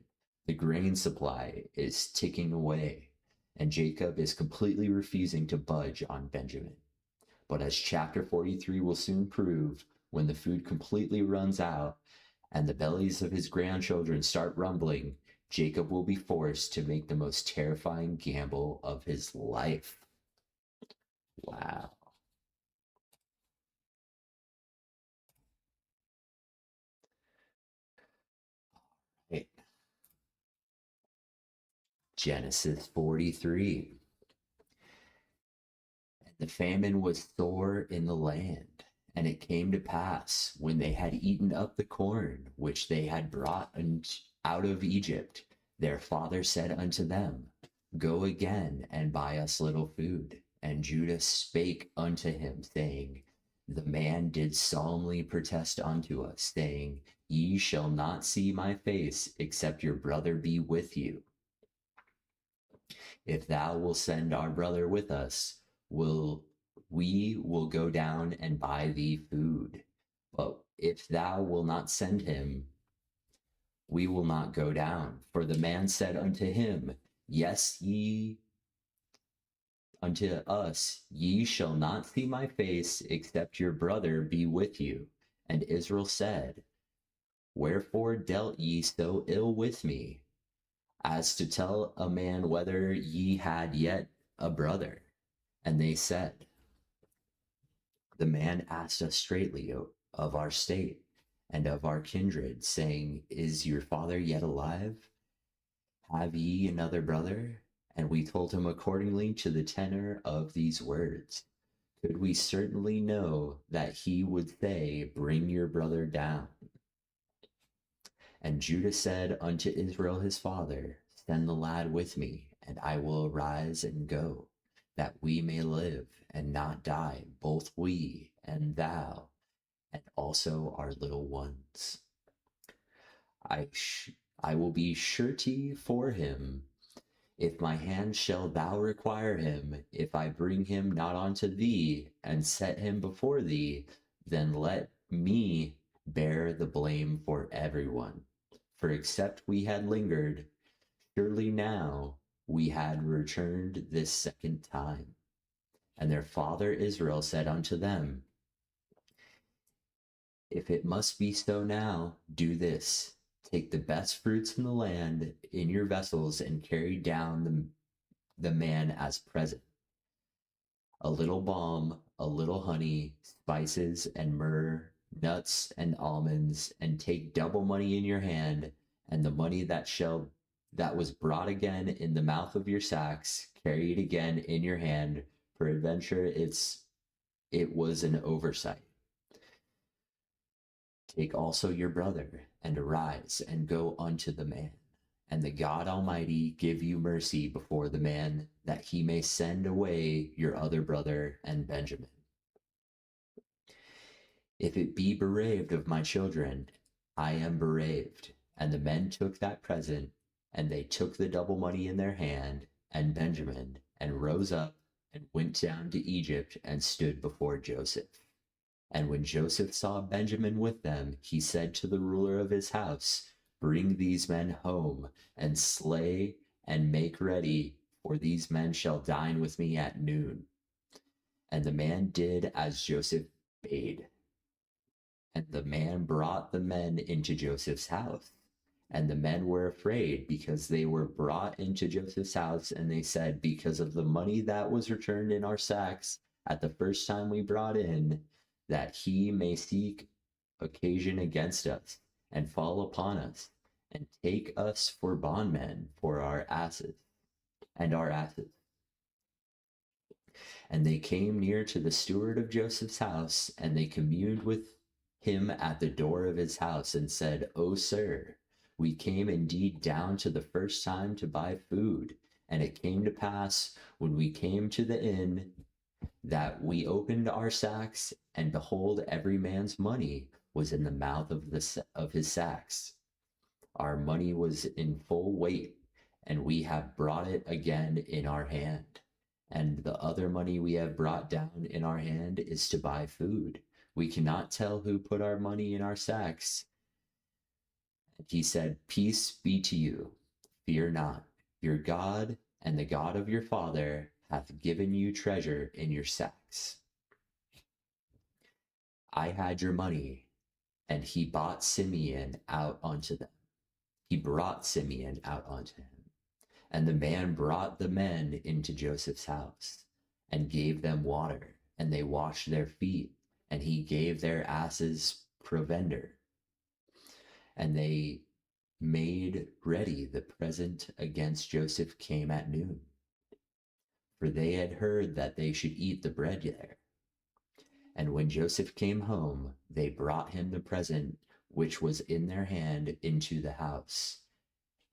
[SPEAKER 1] The grain supply is ticking away, and Jacob is completely refusing to budge on Benjamin. But as chapter 43 will soon prove, when the food completely runs out and the bellies of his grandchildren start rumbling, Jacob will be forced to make the most terrifying gamble of his life. Wow. Right. Genesis 43. And the famine was sore in the land. And it came to pass, when they had eaten up the corn which they had brought out of Egypt, their father said unto them, Go again and buy us little food. And Judah spake unto him, saying, The man did solemnly protest unto us, saying, Ye shall not see my face, except your brother be with you. If thou wilt send our brother with us, we will go down and buy thee food. But if thou wilt not send him, we will not go down. For the man said unto him, Yes, unto us, ye shall not see my face, except your brother be with you. And Israel said, Wherefore dealt ye so ill with me, as to tell a man whether ye had yet a brother? And they said, The man asked us straightly of our state and of our kindred, saying, Is your father yet alive? Have ye another brother? And we told him accordingly to the tenor of these words. Could we certainly know that he would say, Bring your brother down? And Judah said unto Israel his father, Send the lad with me, and I will arise and go, that we may live and not die, both we and thou, and also our little ones. I will be surety for him, if my hand shall thou require him, if I bring him not unto thee, and set him before thee, then let me bear the blame for everyone. For except we had lingered, surely now we had returned this second time. And their father Israel said unto them, If it must be so now, do this. Take the best fruits in the land in your vessels and carry down the man as present. A little balm, a little honey, spices and myrrh, nuts and almonds, and take double money in your hand, and the money that was brought again in the mouth of your sacks, carry it again in your hand. Peradventure it was an oversight. Take also your brother, and arise, and go unto the man. And the God Almighty give you mercy before the man, that he may send away your other brother and Benjamin. If it be bereaved of my children, I am bereaved. And the men took that present, and they took the double money in their hand, and Benjamin, and rose up, and went down to Egypt, and stood before Joseph. And when Joseph saw Benjamin with them, he said to the ruler of his house, Bring these men home, and slay and make ready, for these men shall dine with me at noon. And the man did as Joseph bade. And the man brought the men into Joseph's house. And the men were afraid, because they were brought into Joseph's house, and they said, Because of the money that was returned in our sacks at the first time we brought in, that he may seek occasion against us, and fall upon us, and take us for bondmen for our asses. And they came near to the steward of Joseph's house, and they communed with him at the door of his house, and said, O sir, we came indeed down to the first time to buy food. And it came to pass, when we came to the inn, that we opened our sacks, and behold, every man's money was in the mouth of his sacks. Our money was in full weight, and we have brought it again in our hand. and the other money we have brought down in our hand is to buy food. We cannot tell who put our money in our sacks." And he said, "Peace be to you. Fear not. Your God and the God of your father hath given you treasure in your sacks. I had your money." And he brought Simeon out unto them. He brought Simeon out unto him. And the man brought the men into Joseph's house, and gave them water, and they washed their feet, and he gave their asses provender. And they made ready the present against Joseph came at noon. For they had heard that they should eat the bread there. And when Joseph came home, they brought him the present which was in their hand into the house,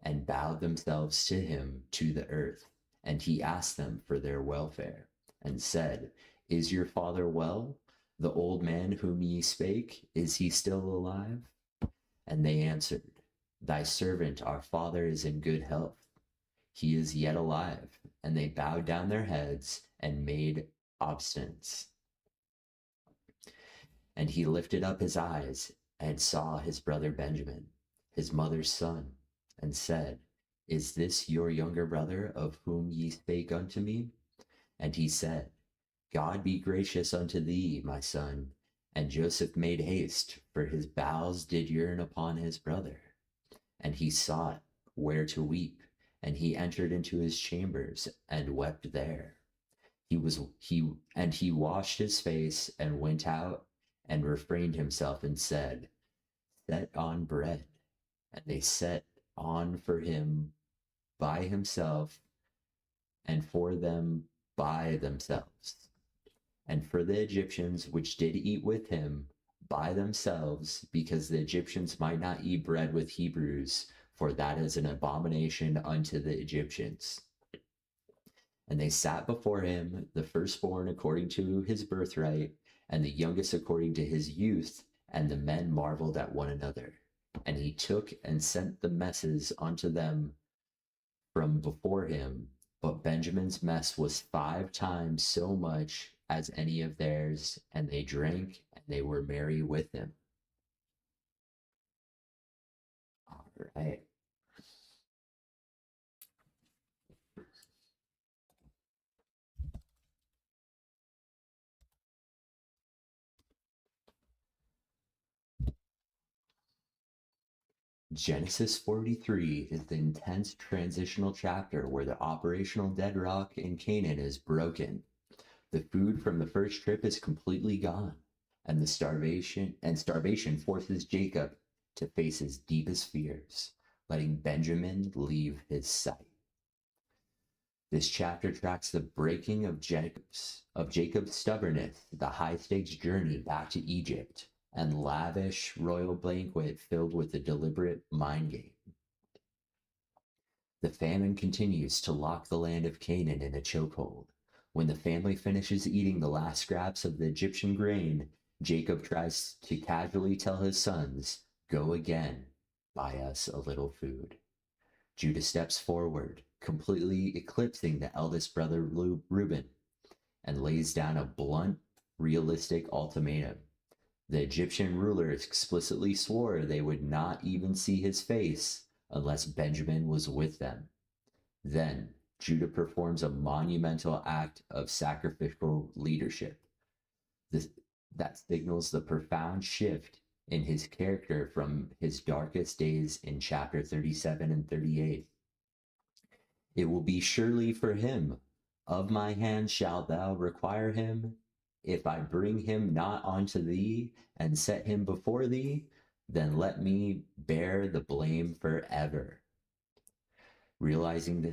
[SPEAKER 1] and bowed themselves to him to the earth. And he asked them for their welfare, and said, "Is your father well? The old man whom ye spake, is he still alive?" And they answered, "Thy servant our father is in good health. He is yet alive." And they bowed down their heads and made obeisance. And he lifted up his eyes and saw his brother Benjamin, his mother's son, and said, "Is this your younger brother of whom ye spake unto me?" And he said, "God be gracious unto thee, my son." And Joseph made haste, for his bowels did yearn upon his brother. And he sought where to weep, and he entered into his chambers and wept there. He washed his face and went out and refrained himself and said, "Set on bread." And they set on for him by himself, and for them by themselves. And for the Egyptians which did eat with him by themselves, because the Egyptians might not eat bread with Hebrews, for that is an abomination unto the Egyptians. And they sat before him, the firstborn according to his birthright, and the youngest according to his youth, and the men marveled at one another. And he took and sent the messes unto them from before him, but Benjamin's mess was 5 times so much as any of theirs, and they drank, and they were merry with him. All right. Genesis 43 is the intense transitional chapter where the operational deadlock in Canaan is broken. The food from the first trip is completely gone, and starvation forces Jacob to face his deepest fears, letting Benjamin leave his sight. This chapter tracks the breaking of Jacob's stubbornness, the high-stakes journey back to Egypt, and lavish royal banquet filled with a deliberate mind game. The famine continues to lock the land of Canaan in a chokehold. When the family finishes eating the last scraps of the Egyptian grain, Jacob tries to casually tell his sons, "Go again, buy us a little food." Judah steps forward, completely eclipsing the eldest brother Reuben, and lays down a blunt, realistic ultimatum. The Egyptian rulers explicitly swore they would not even see his face unless Benjamin was with them. Then Judah performs a monumental act of sacrificial leadership. That signals the profound shift in his character from his darkest days in chapter 37 and 38. "It will be surely for him. Of my hand shalt thou require him. If I bring him not unto thee and set him before thee, then let me bear the blame forever." Realizing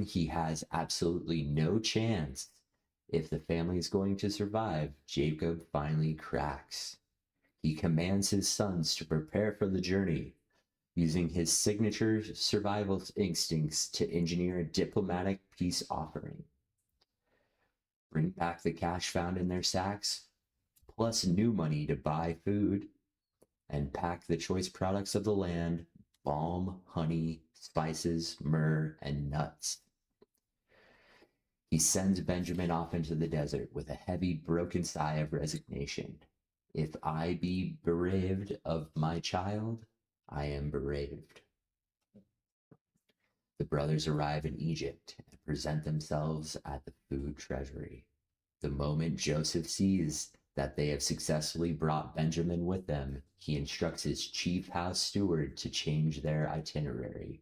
[SPEAKER 1] he has absolutely no chance if the family is going to survive, Jacob finally cracks. He commands his sons to prepare for the journey, using his signature survival instincts to engineer a diplomatic peace offering. Bring back the cash found in their sacks, plus new money to buy food, and pack the choice products of the land: balm, honey, spices, myrrh, and nuts. He sends Benjamin off into the desert with a heavy, broken sigh of resignation. If I be bereaved of my child, I am bereaved. The brothers arrive in Egypt and present themselves at the food treasury. The moment Joseph sees that they have successfully brought Benjamin with them, he instructs his chief house steward to change their itinerary.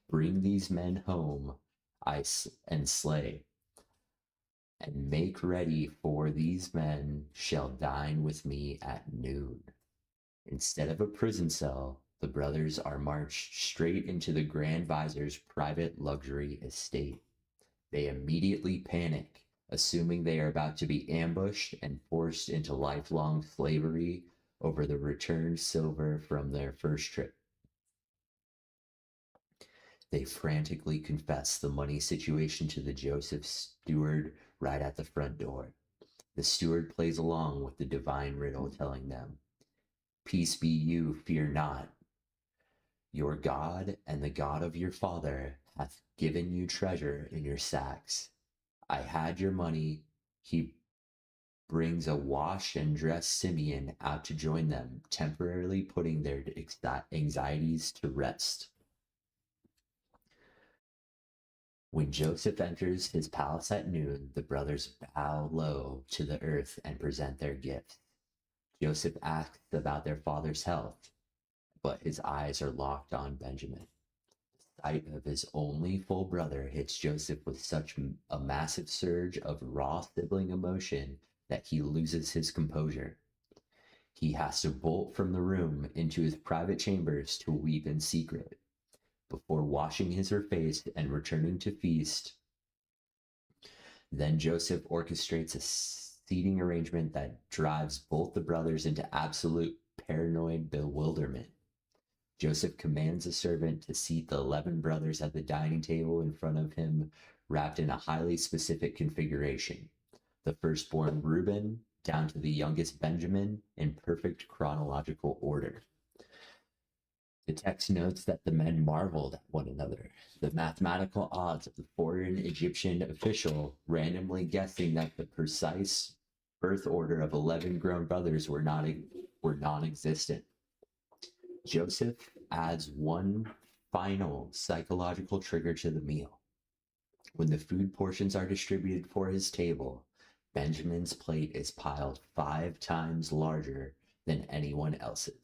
[SPEAKER 1] Bring these men home and slay, and make ready, for these men shall dine with me at noon. Instead of a prison cell, the brothers are marched straight into the Grand Vizier's private luxury estate. They immediately panic, assuming they are about to be ambushed and forced into lifelong slavery over the returned silver from their first trip. They frantically confess the money situation to the Joseph steward right at the front door. The steward plays along with the divine riddle, telling them, "Peace be you, fear not. Your God and the God of your father hath given you treasure in your sacks. I had your money." He brings a washed and dressed Simeon out to join them, temporarily putting their anxieties to rest. When Joseph enters his palace at noon, the brothers bow low to the earth and present their gifts. Joseph asks about their father's health, but his eyes are locked on Benjamin. The sight of his only full brother hits Joseph with such a massive surge of raw sibling emotion that he loses his composure. He has to bolt from the room into his private chambers to weep in secret. Before washing his or face and returning to feast, then Joseph orchestrates a seating arrangement that drives both the brothers into absolute paranoid bewilderment. Joseph commands a servant to seat the 11 brothers at the dining table in front of him, wrapped in a highly specific configuration. The firstborn Reuben, down to the youngest Benjamin, in perfect chronological order. The text notes that the men marveled at one another, the mathematical odds of the foreign Egyptian official randomly guessing that the precise birth order of 11 grown brothers were non-existent. Joseph adds one final psychological trigger to the meal. When the food portions are distributed for his table, Benjamin's plate is piled 5 times larger than anyone else's.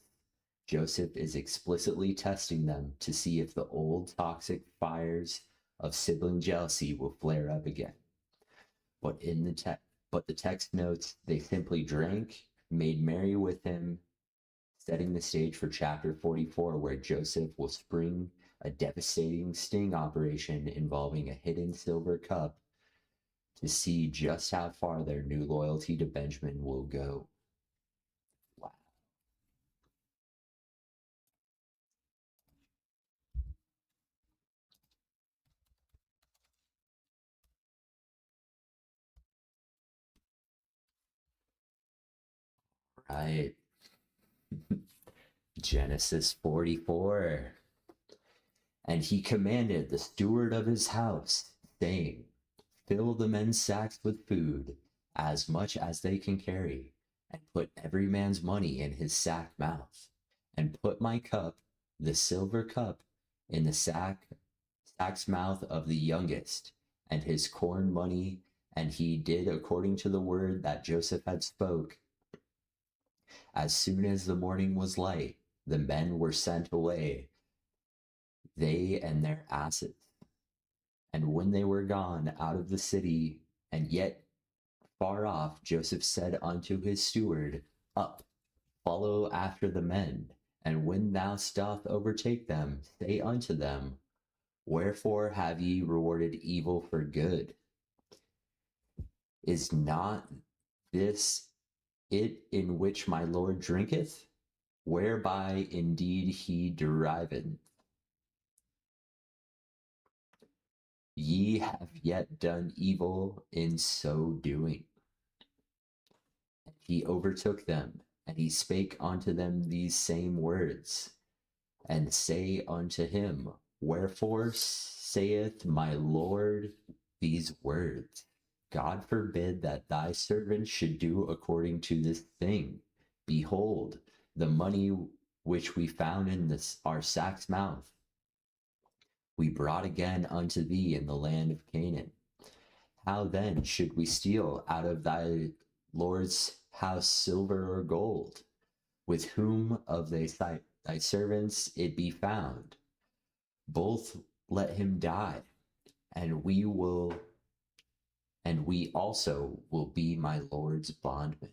[SPEAKER 1] Joseph is explicitly testing them to see if the old toxic fires of sibling jealousy will flare up again. But the text notes they simply drank, made merry with him, setting the stage for chapter 44, where Joseph will spring a devastating sting operation involving a hidden silver cup to see just how far their new loyalty to Benjamin will go. Wow. Right. Genesis 44. And he commanded the steward of his house, saying, "Fill the men's sacks with food, as much as they can carry, and put every man's money in his sack mouth, and put my cup, the silver cup, in the sack's mouth of the youngest, and his corn money." And he did according to the word that Joseph had spoke. As soon as the morning was light, the men were sent away, they and their asses. And when they were gone out of the city, and yet far off, Joseph said unto his steward, "Up, follow after the men, and when thou dost overtake them, say unto them, Wherefore have ye rewarded evil for good? Is not this it in which my Lord drinketh? Whereby indeed he deriveth. Ye have yet done evil in so doing." And he overtook them, and he spake unto them these same words, and say unto him, "Wherefore saith my Lord these words. God forbid that thy servant should do according to this thing. Behold, the money which we found in our sack's mouth, we brought again unto thee in the land of Canaan. How then should we steal out of thy Lord's house silver or gold? With whom of thy servants it be found, both let him die, and we also will be my Lord's bondmen.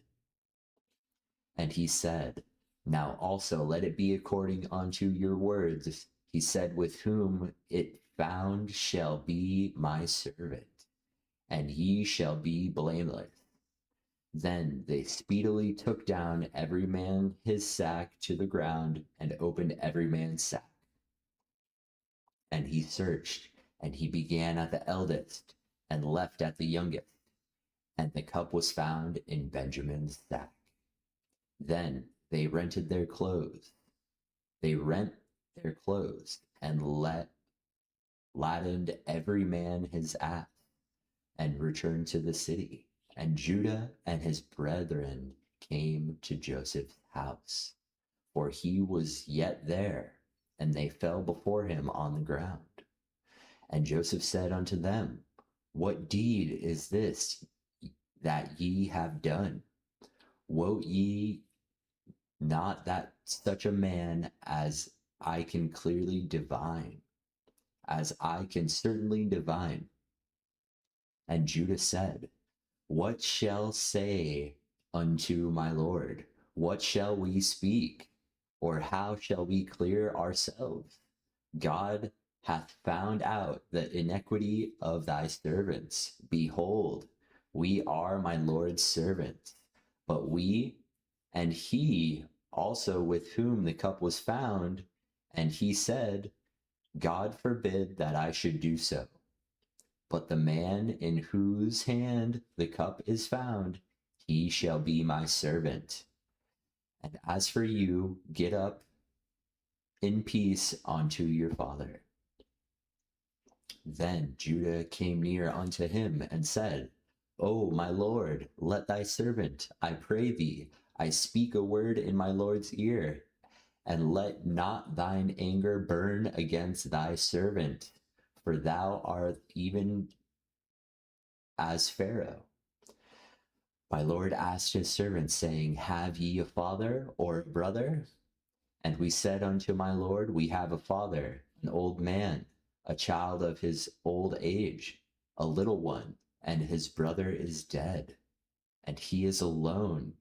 [SPEAKER 1] And he said, now also let it be according unto your words. He said, with whom it found shall be my servant, and ye shall be blameless. Then they speedily took down every man his sack to the ground, and opened every man's sack. And he searched, and he began at the eldest, and left at the youngest. And the cup was found in Benjamin's sack. Then they rented their clothes. They rent their clothes, and ladened every man his ass, and returned to the city. And Judah and his brethren came to Joseph's house, for he was yet there, and they fell before him on the ground. And Joseph said unto them, what deed is this that ye have done? Wot ye not that such a man as I can certainly divine? And Judah said, what shall say unto my Lord? What shall we speak? Or how shall we clear ourselves? God hath found out the iniquity of thy servants. Behold, we are my Lord's servants, but we and he also with whom the cup was found. And he said, God forbid that I should do so. But the man in whose hand the cup is found, he shall be my servant. And as for you, get up in peace unto your father. Then Judah came near unto him and said, O my Lord, let thy servant, I pray thee, I speak a word in my Lord's ear, and let not thine anger burn against thy servant, for thou art even as Pharaoh. My Lord asked his servants, saying, have ye a father or a brother? And we said unto my Lord, we have a father, an old man, a child of his old age, a little one, and his brother is dead, and he alone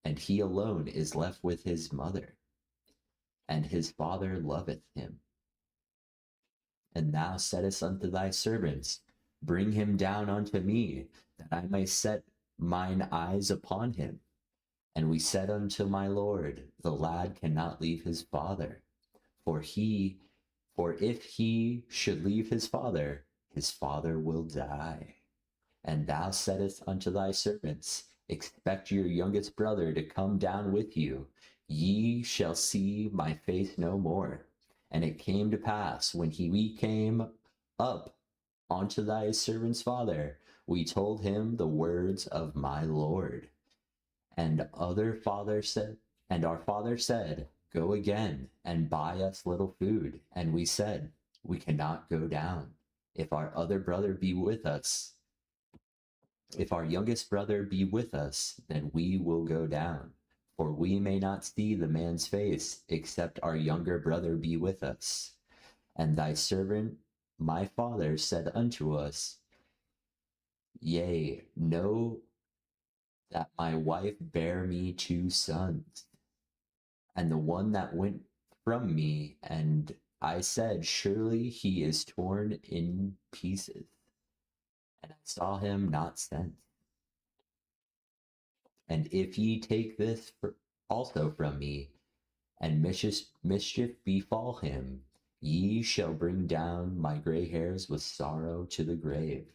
[SPEAKER 1] is left with his mother, and his father loveth him. And thou saidst unto thy servants, bring him down unto me, that I may set mine eyes upon him. And we said unto my Lord, the lad cannot leave his father, for if he should leave his father will die. And thou saidst unto thy servants, expect your youngest brother to come down with you. Ye shall see my face no more. And it came to pass, when we came up unto thy servant's father, we told him the words of my Lord. And our father said, go again and buy us little food. And we said, we cannot go down. If our youngest brother be with us, then we will go down. For we may not see the man's face, except our younger brother be with us. And thy servant, my father, said unto us, yea, know that my wife bare me 2 sons, and the one that went from me, and I said, surely he is torn in pieces, and I saw him not since. And if ye take this also from me, and mischief befall him, ye shall bring down my gray hairs with sorrow to the grave.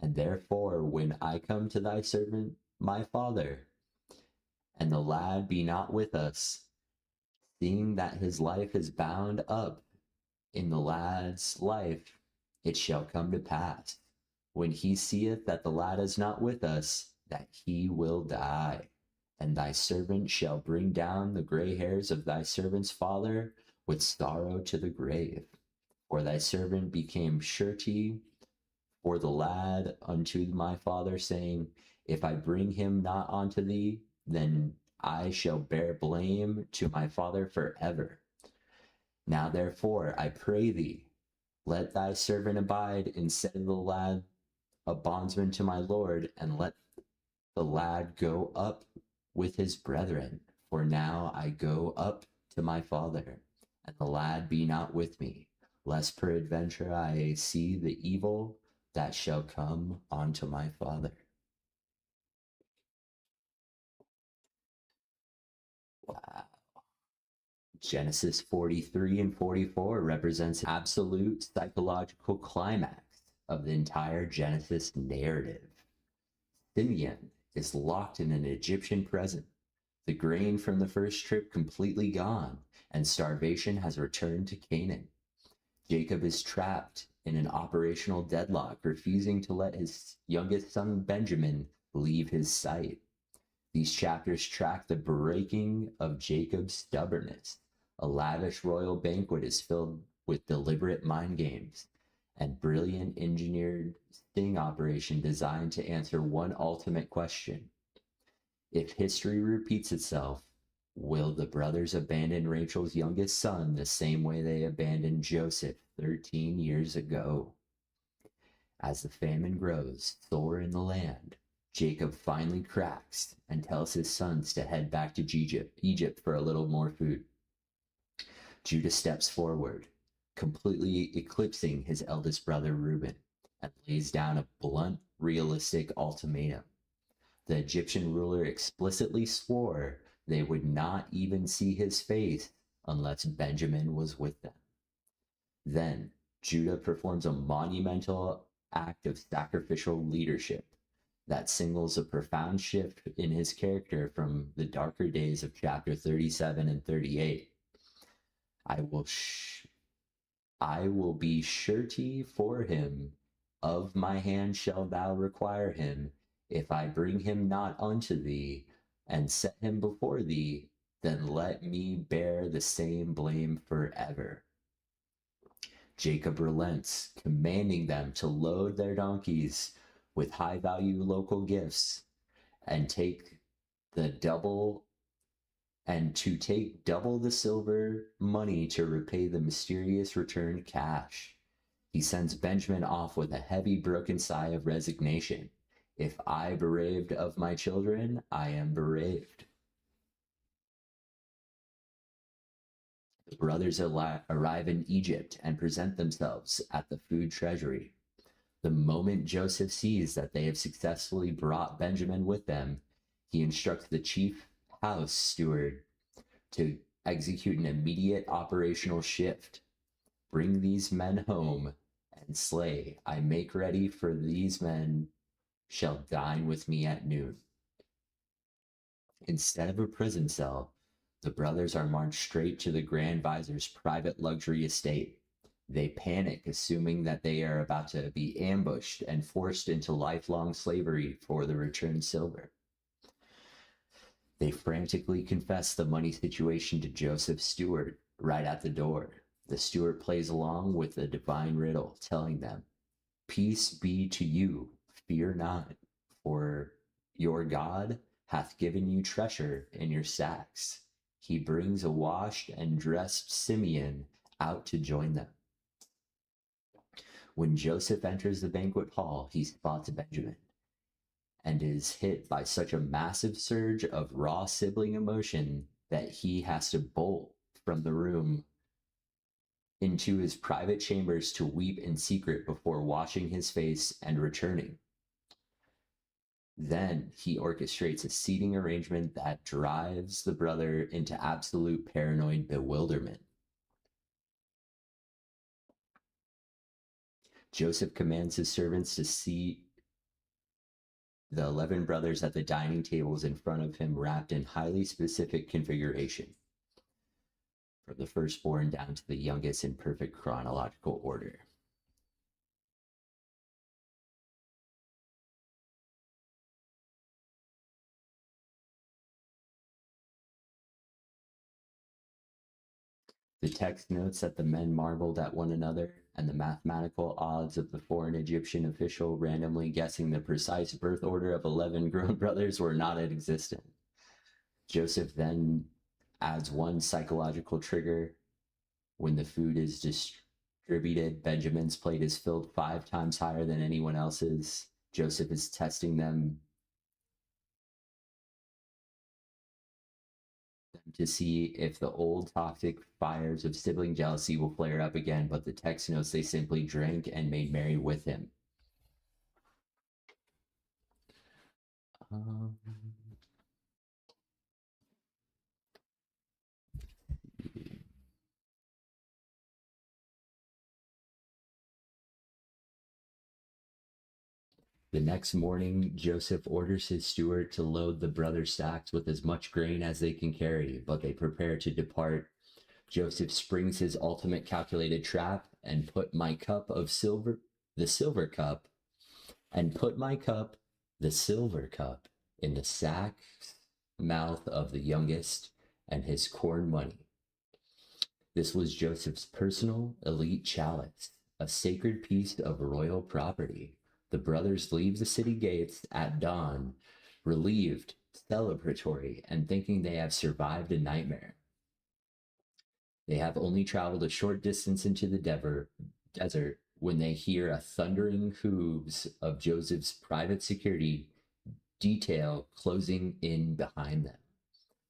[SPEAKER 1] And therefore, when I come to thy servant, my father, and the lad be not with us, seeing that his life is bound up in the lad's life, it shall come to pass, when he seeth that the lad is not with us, that he will die. And thy servant shall bring down the gray hairs of thy servant's father with sorrow to the grave. For thy servant became surety for the lad unto my father, saying, if I bring him not unto thee, then I shall bear blame to my father forever. Now therefore, I pray thee, let thy servant abide instead of the lad a bondsman to my lord, and let the lad go up with his brethren. For now I go up to my father, and the lad be not with me, lest peradventure I see the evil that shall come unto my father. Wow. Genesis 43 and 44 represents absolute psychological climax of the entire Genesis narrative. Simeon is locked in an Egyptian prison, the grain from the first trip completely gone, and starvation has returned to Canaan. Jacob is trapped in an operational deadlock, refusing to let his youngest son Benjamin leave his sight. These chapters track the breaking of Jacob's stubbornness. A lavish royal banquet is filled with deliberate mind games and brilliant engineered sting operation designed to answer one ultimate question. If history repeats itself, will the brothers abandon Rachel's youngest son the same way they abandoned Joseph 13 years ago? As the famine grows sore in the land, Jacob finally cracks and tells his sons to head back to Egypt for a little more food. Judah steps forward, completely eclipsing his eldest brother Reuben, and lays down a blunt, realistic ultimatum. The Egyptian ruler explicitly swore they would not even see his face unless Benjamin was with them. Then Judah performs a monumental act of sacrificial leadership that signals a profound shift in his character from the darker days of chapter 37 and 38. I will be surety for him, of my hand shalt thou require him. If I bring him not unto thee, and set him before thee, then let me bear the same blame forever. Jacob relents, commanding them to load their donkeys with high-value local gifts and to take double the silver money to repay the mysterious returned cash. He sends Benjamin off with a heavy broken sigh of resignation. If I bereaved of my children, I am bereaved. The brothers arrive in Egypt and present themselves at the food treasury. The moment Joseph sees that they have successfully brought Benjamin with them, he instructs the chief house steward to execute an immediate operational shift. Bring these men home and slay. I make ready, for these men shall dine with me at noon. Instead of a prison cell, the brothers are marched straight to the Grand Vizier's private luxury estate. They panic, assuming that they are about to be ambushed and forced into lifelong slavery for the returned silver. They frantically confess the money situation to Joseph's steward right at the door. The steward plays along with the divine riddle, telling them, "Peace be to you, fear not, for your God hath given you treasure in your sacks." He brings a washed and dressed Simeon out to join them. When Joseph enters the banquet hall, he spots Benjamin and is hit by such a massive surge of raw sibling emotion that he has to bolt from the room into his private chambers to weep in secret before washing his face and returning. Then he orchestrates a seating arrangement that drives the brother into absolute paranoid bewilderment. Joseph commands his servants to seat the 11 brothers at the dining tables in front of him, wrapped in highly specific configuration, from the firstborn down to the youngest in perfect chronological order. The text notes that the men marveled at one another and the mathematical odds of the foreign Egyptian official randomly guessing the precise birth order of 11 grown brothers were not existent. Joseph then adds one psychological trigger. When the food is distributed, Benjamin's plate is filled 5 times higher than anyone else's. Joseph is testing them to see if the old toxic fires of sibling jealousy will flare up again, but the text notes they simply drank and made merry with him. The next morning, Joseph orders his steward to load the brothers' sacks with as much grain as they can carry, but they prepare to depart. Joseph springs his ultimate calculated trap and put my cup of silver, the silver cup, and put my cup, the silver cup, in the sack's mouth of the youngest and his corn money. This was Joseph's personal elite chalice, a sacred piece of royal property. The brothers leave the city gates at dawn, relieved, celebratory, and thinking they have survived a nightmare. They have only traveled a short distance into the desert when they hear a thundering hooves of Joseph's private security detail closing in behind them.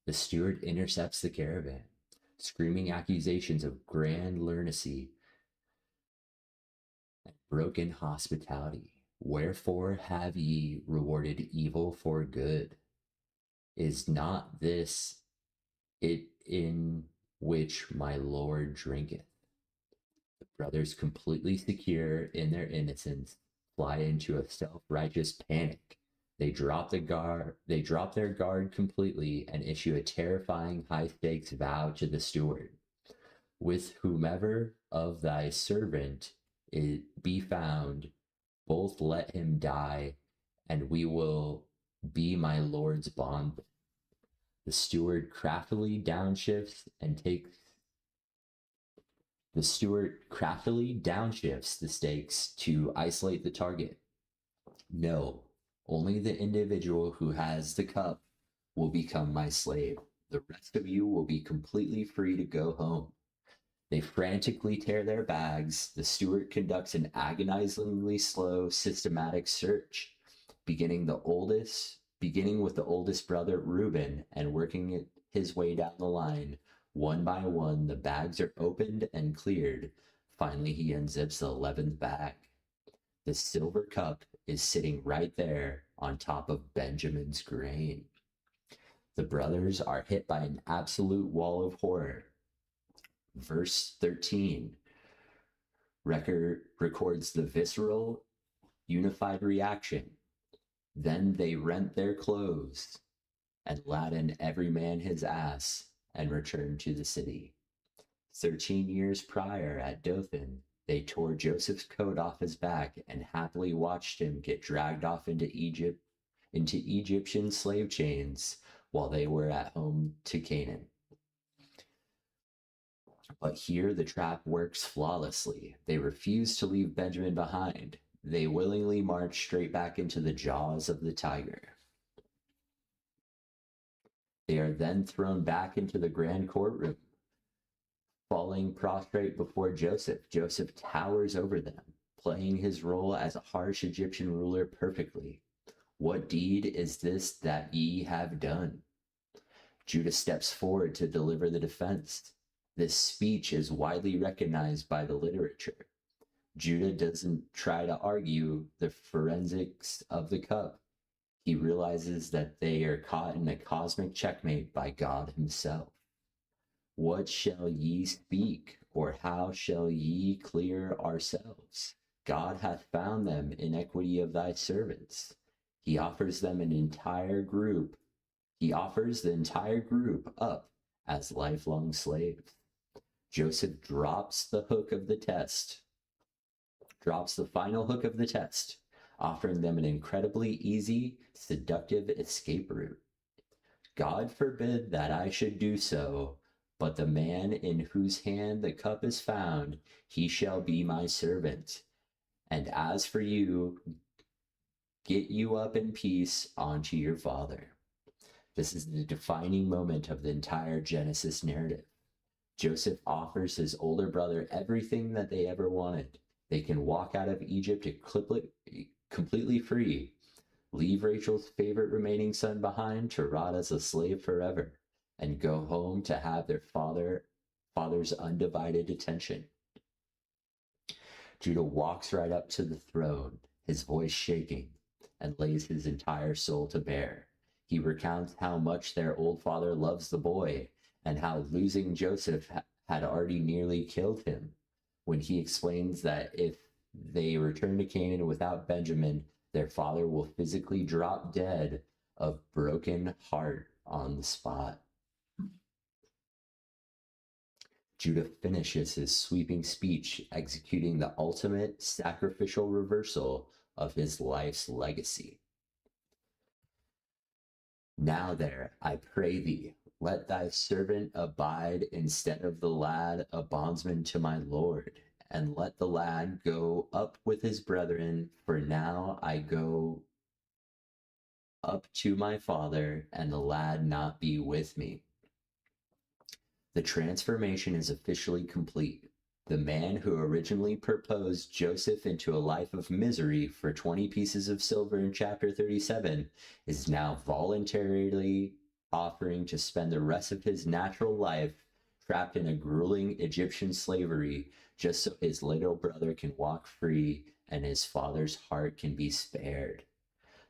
[SPEAKER 1] The steward intercepts the caravan, screaming accusations of grand lunacy and broken hospitality. Wherefore have ye rewarded evil for good? Is not this it in which my Lord drinketh? The brothers, completely secure in their innocence, fly into a self-righteous panic. They drop their guard completely and issue a terrifying high-stakes vow to the steward. With whomever of thy servant it be found, both let him die, and we will be my Lord's bond. The steward craftily downshifts the stakes to isolate the target. No, only the individual who has the cup will become my slave. The rest of you will be completely free to go home. They frantically tear their bags. The steward conducts an agonizingly slow, systematic search, beginning with the oldest brother, Reuben, and working his way down the line. One by one, the bags are opened and cleared. Finally, he unzips the 11th bag. The silver cup is sitting right there on top of Benjamin's grain. The brothers are hit by an absolute wall of horror. Verse 13 records the visceral, unified reaction. Then they rent their clothes and laden every man his ass and returned to the city. 13 years prior at Dothan, they tore Joseph's coat off his back and happily watched him get dragged off into Egyptian slave chains while they were at home to Canaan. But here the trap works flawlessly. They refuse to leave Benjamin behind. They willingly march straight back into the jaws of the tiger. They are then thrown back into the grand courtroom, falling prostrate before Joseph. Joseph towers over them, playing his role as a harsh Egyptian ruler perfectly. What deed is this that ye have done? Judah steps forward to deliver the defense. This speech is widely recognized by the literature. Judah doesn't try to argue the forensics of the cup. He realizes that they are caught in a cosmic checkmate by God himself. What shall ye speak, or how shall ye clear ourselves? God hath found them iniquity of thy servants. He offers the entire group up as lifelong slaves. Joseph drops the final hook of the test, offering them an incredibly easy, seductive escape route. God forbid that I should do so, But the man in whose hand the cup is found, he shall be my servant. And as for you, get you up in peace onto your father. This is the defining moment of the entire Genesis narrative. Joseph offers his older brother everything that they ever wanted. They can walk out of Egypt completely free, leave Rachel's favorite remaining son behind to rot as a slave forever, and go home to have their father's undivided attention. Judah walks right up to the throne, his voice shaking, and lays his entire soul to bear. He recounts how much their old father loves the boy, and how losing Joseph had already nearly killed him, when he explains that if they return to Canaan without Benjamin, their father will physically drop dead of broken heart on the spot. Judah finishes his sweeping speech, executing the ultimate sacrificial reversal of his life's legacy. Now there, I pray thee, let thy servant abide instead of the lad, a bondsman to my Lord, and let the lad go up with his brethren, for now I go up to my father, and the lad not be with me. The transformation is officially complete. The man who originally proposed Joseph into a life of misery for 20 pieces of silver in chapter 37 is now voluntarily offering to spend the rest of his natural life trapped in a grueling Egyptian slavery just so his little brother can walk free and his father's heart can be spared.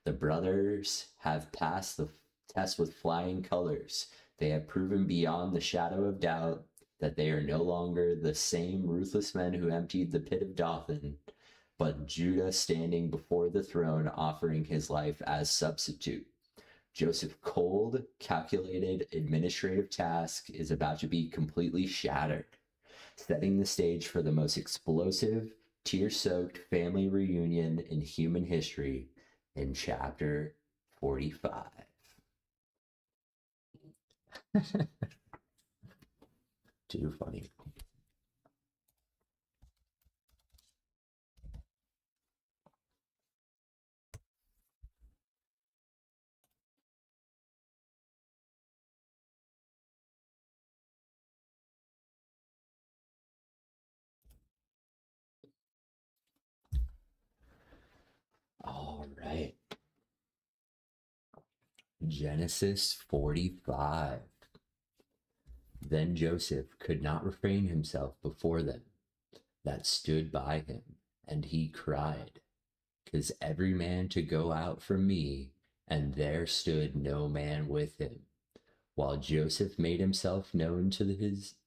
[SPEAKER 1] The brothers have passed the test with flying colors. They have proven beyond the shadow of doubt that they are no longer the same ruthless men who emptied the pit of Dothan, but Judah standing before the throne offering his life as substitute. Joseph's cold, calculated administrative task is about to be completely shattered, setting the stage for the most explosive, tear-soaked family reunion in human history in chapter 45. Too funny. All right. Genesis 45. Then Joseph could not refrain himself before them that stood by him, and he cried, "'Tis every man to go out from me," and there stood no man with him. While Joseph made himself known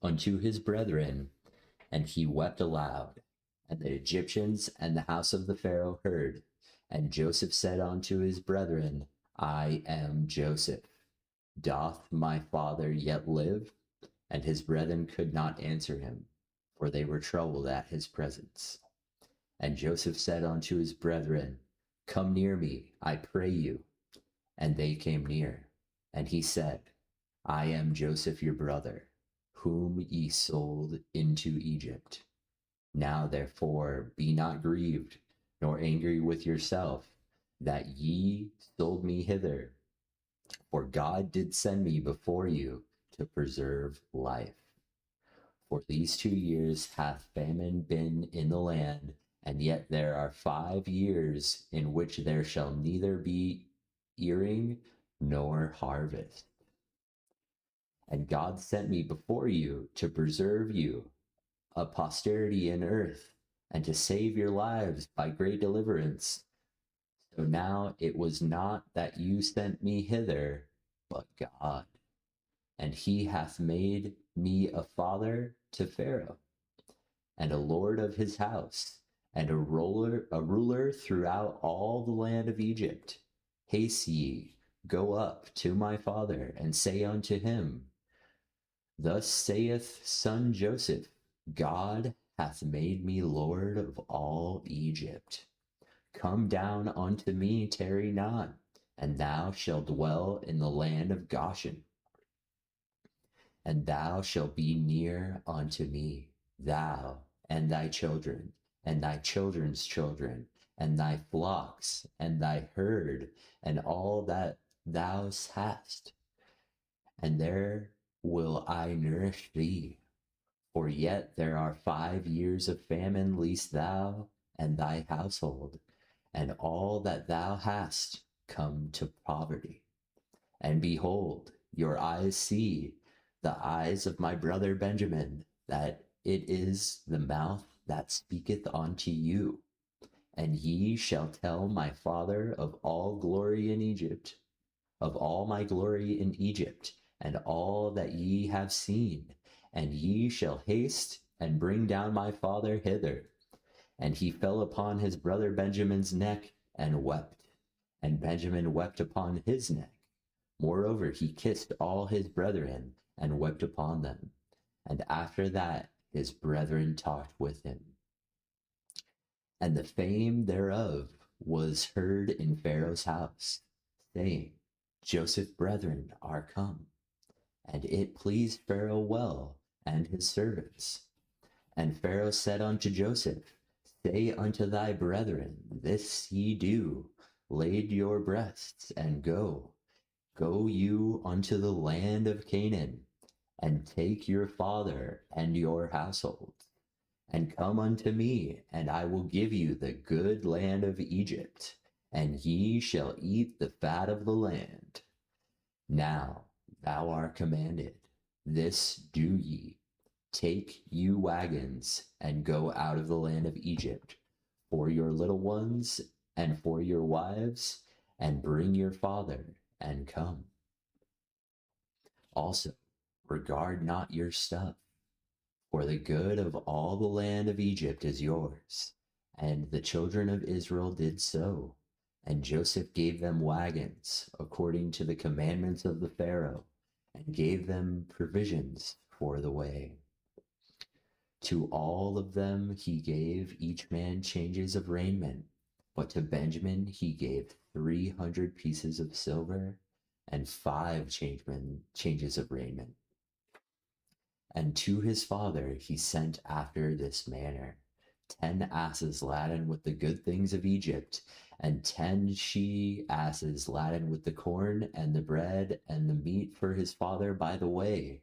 [SPEAKER 1] unto his brethren, and he wept aloud. And the Egyptians and the house of the Pharaoh heard. And Joseph said unto his brethren, I am Joseph. Doth my father yet live? And his brethren could not answer him, for they were troubled at his presence. And Joseph said unto his brethren, Come near me, I pray you. And they came near. And he said, I am Joseph your brother, whom ye sold into Egypt. Now therefore be not grieved, nor angry with yourself, that ye sold me hither. For God did send me before you to preserve life. For these 2 years hath famine been in the land, and yet there are 5 years in which there shall neither be earing nor harvest. And God sent me before you to preserve you, a posterity in earth, and to save your lives by great deliverance. So now it was not that you sent me hither, but God. And he hath made me a father to Pharaoh, and a lord of his house, and a ruler throughout all the land of Egypt. Haste ye, go up to my father, and say unto him, Thus saith son Joseph, God hath made me lord of all Egypt. Come down unto me, tarry not, and thou shalt dwell in the land of Goshen. and thou shalt be near unto me, thou and thy children, and thy children's children, and thy flocks, and thy herd, and all that thou hast. And there will I nourish thee. For yet there are 5 years of famine, lest thou and thy household, and all that thou hast, come to poverty. And behold, your eyes see, the eyes of my brother Benjamin, that it is the mouth that speaketh unto you. And ye shall tell my father of all glory in Egypt, of all my glory in Egypt, and all that ye have seen. And ye shall haste and bring down my father hither. And he fell upon his brother Benjamin's neck and wept. And Benjamin wept upon his neck. Moreover, he kissed all his brethren and wept upon them. And after that, his brethren talked with him. And the fame thereof was heard in Pharaoh's house, saying, Joseph's brethren are come. And it pleased Pharaoh well, and his servants. And Pharaoh said unto Joseph, Say unto thy brethren, This ye do, lade your breasts, and go. Go you unto the land of Canaan, and take your father and your household, and come unto me, and I will give you the good land of Egypt, and ye shall eat the fat of the land. Now thou art commanded, this do ye, take you wagons, and go out of the land of Egypt, for your little ones, and for your wives, and bring your father, and come. Also, regard not your stuff, for the good of all the land of Egypt is yours. And the children of Israel did so. And Joseph gave them wagons, according to the commandments of the Pharaoh, and gave them provisions for the way. To all of them he gave each man changes of raiment, but to Benjamin he gave 300 pieces of silver and 5 changes of raiment. And to his father he sent after this manner 10 asses laden with the good things of Egypt, and 10 she-asses laden with the corn and the bread and the meat for his father by the way.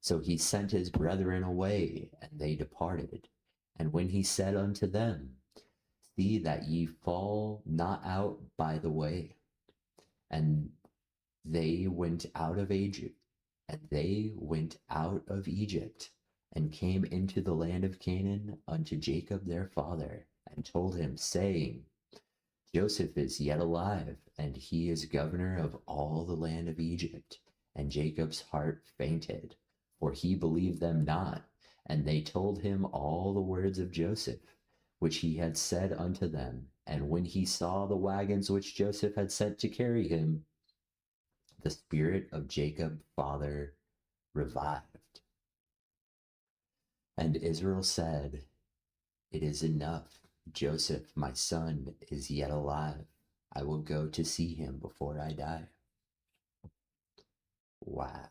[SPEAKER 1] So he sent his brethren away, and they departed. And when he said unto them, See that ye fall not out by the way. And they went out of Egypt, and came into the land of Canaan unto Jacob their father, and told him, saying, Joseph is yet alive, and he is governor of all the land of Egypt. And Jacob's heart fainted, for he believed them not. And they told him all the words of Joseph, which he had said unto them. And when he saw the wagons which Joseph had sent to carry him, the spirit of Jacob father revived. And Israel said, It is enough. Joseph, my son, is yet alive. I will go to see him before I die. Wow.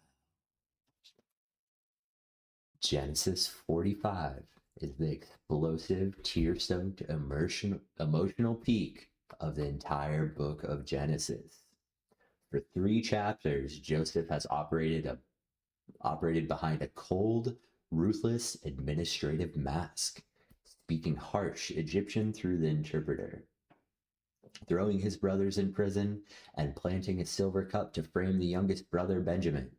[SPEAKER 1] Genesis 45 is the explosive, tear-soaked, emotional peak of the entire book of Genesis. For 3 chapters, Joseph has operated behind a cold, ruthless administrative mask, speaking harsh Egyptian through the interpreter, throwing his brothers in prison, and planting a silver cup to frame the youngest brother Benjamin.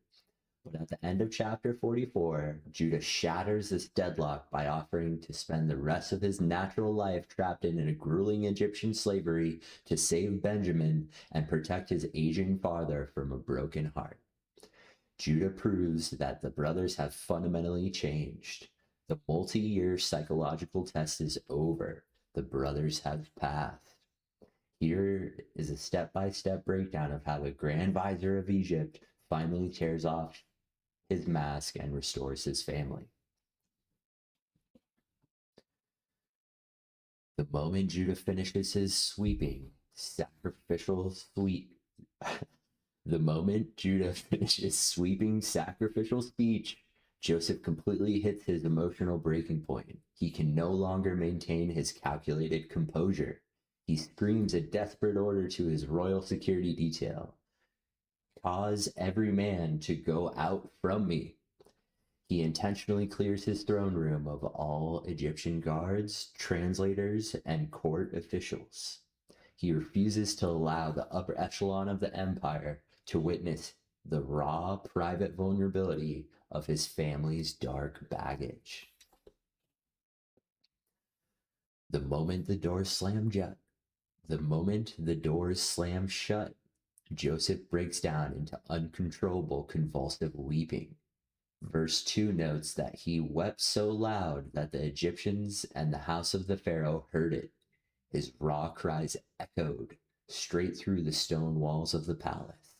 [SPEAKER 1] But at the end of chapter 44, Judah shatters this deadlock by offering to spend the rest of his natural life trapped in a grueling Egyptian slavery to save Benjamin and protect his aging father from a broken heart. Judah proves that the brothers have fundamentally changed. The multi-year psychological test is over. The brothers have passed. Here is a step-by-step breakdown of how the Grand Vizier of Egypt finally tears off his mask and restores his family. The moment Judah finishes his sweeping, sacrificial The moment Judah finishes sweeping sacrificial speech, Joseph completely hits his emotional breaking point. He can no longer maintain his calculated composure. He screams a desperate order to his royal security detail: cause every man to go out from me. He intentionally clears his throne room of all Egyptian guards, translators, and court officials. He refuses to allow the upper echelon of the empire to witness the raw private vulnerability of his family's dark baggage. The moment the doors slam shut, Joseph breaks down into uncontrollable convulsive weeping. Verse 2 notes that he wept so loud that the Egyptians and the house of the Pharaoh heard it. His raw cries echoed straight through the stone walls of the palace.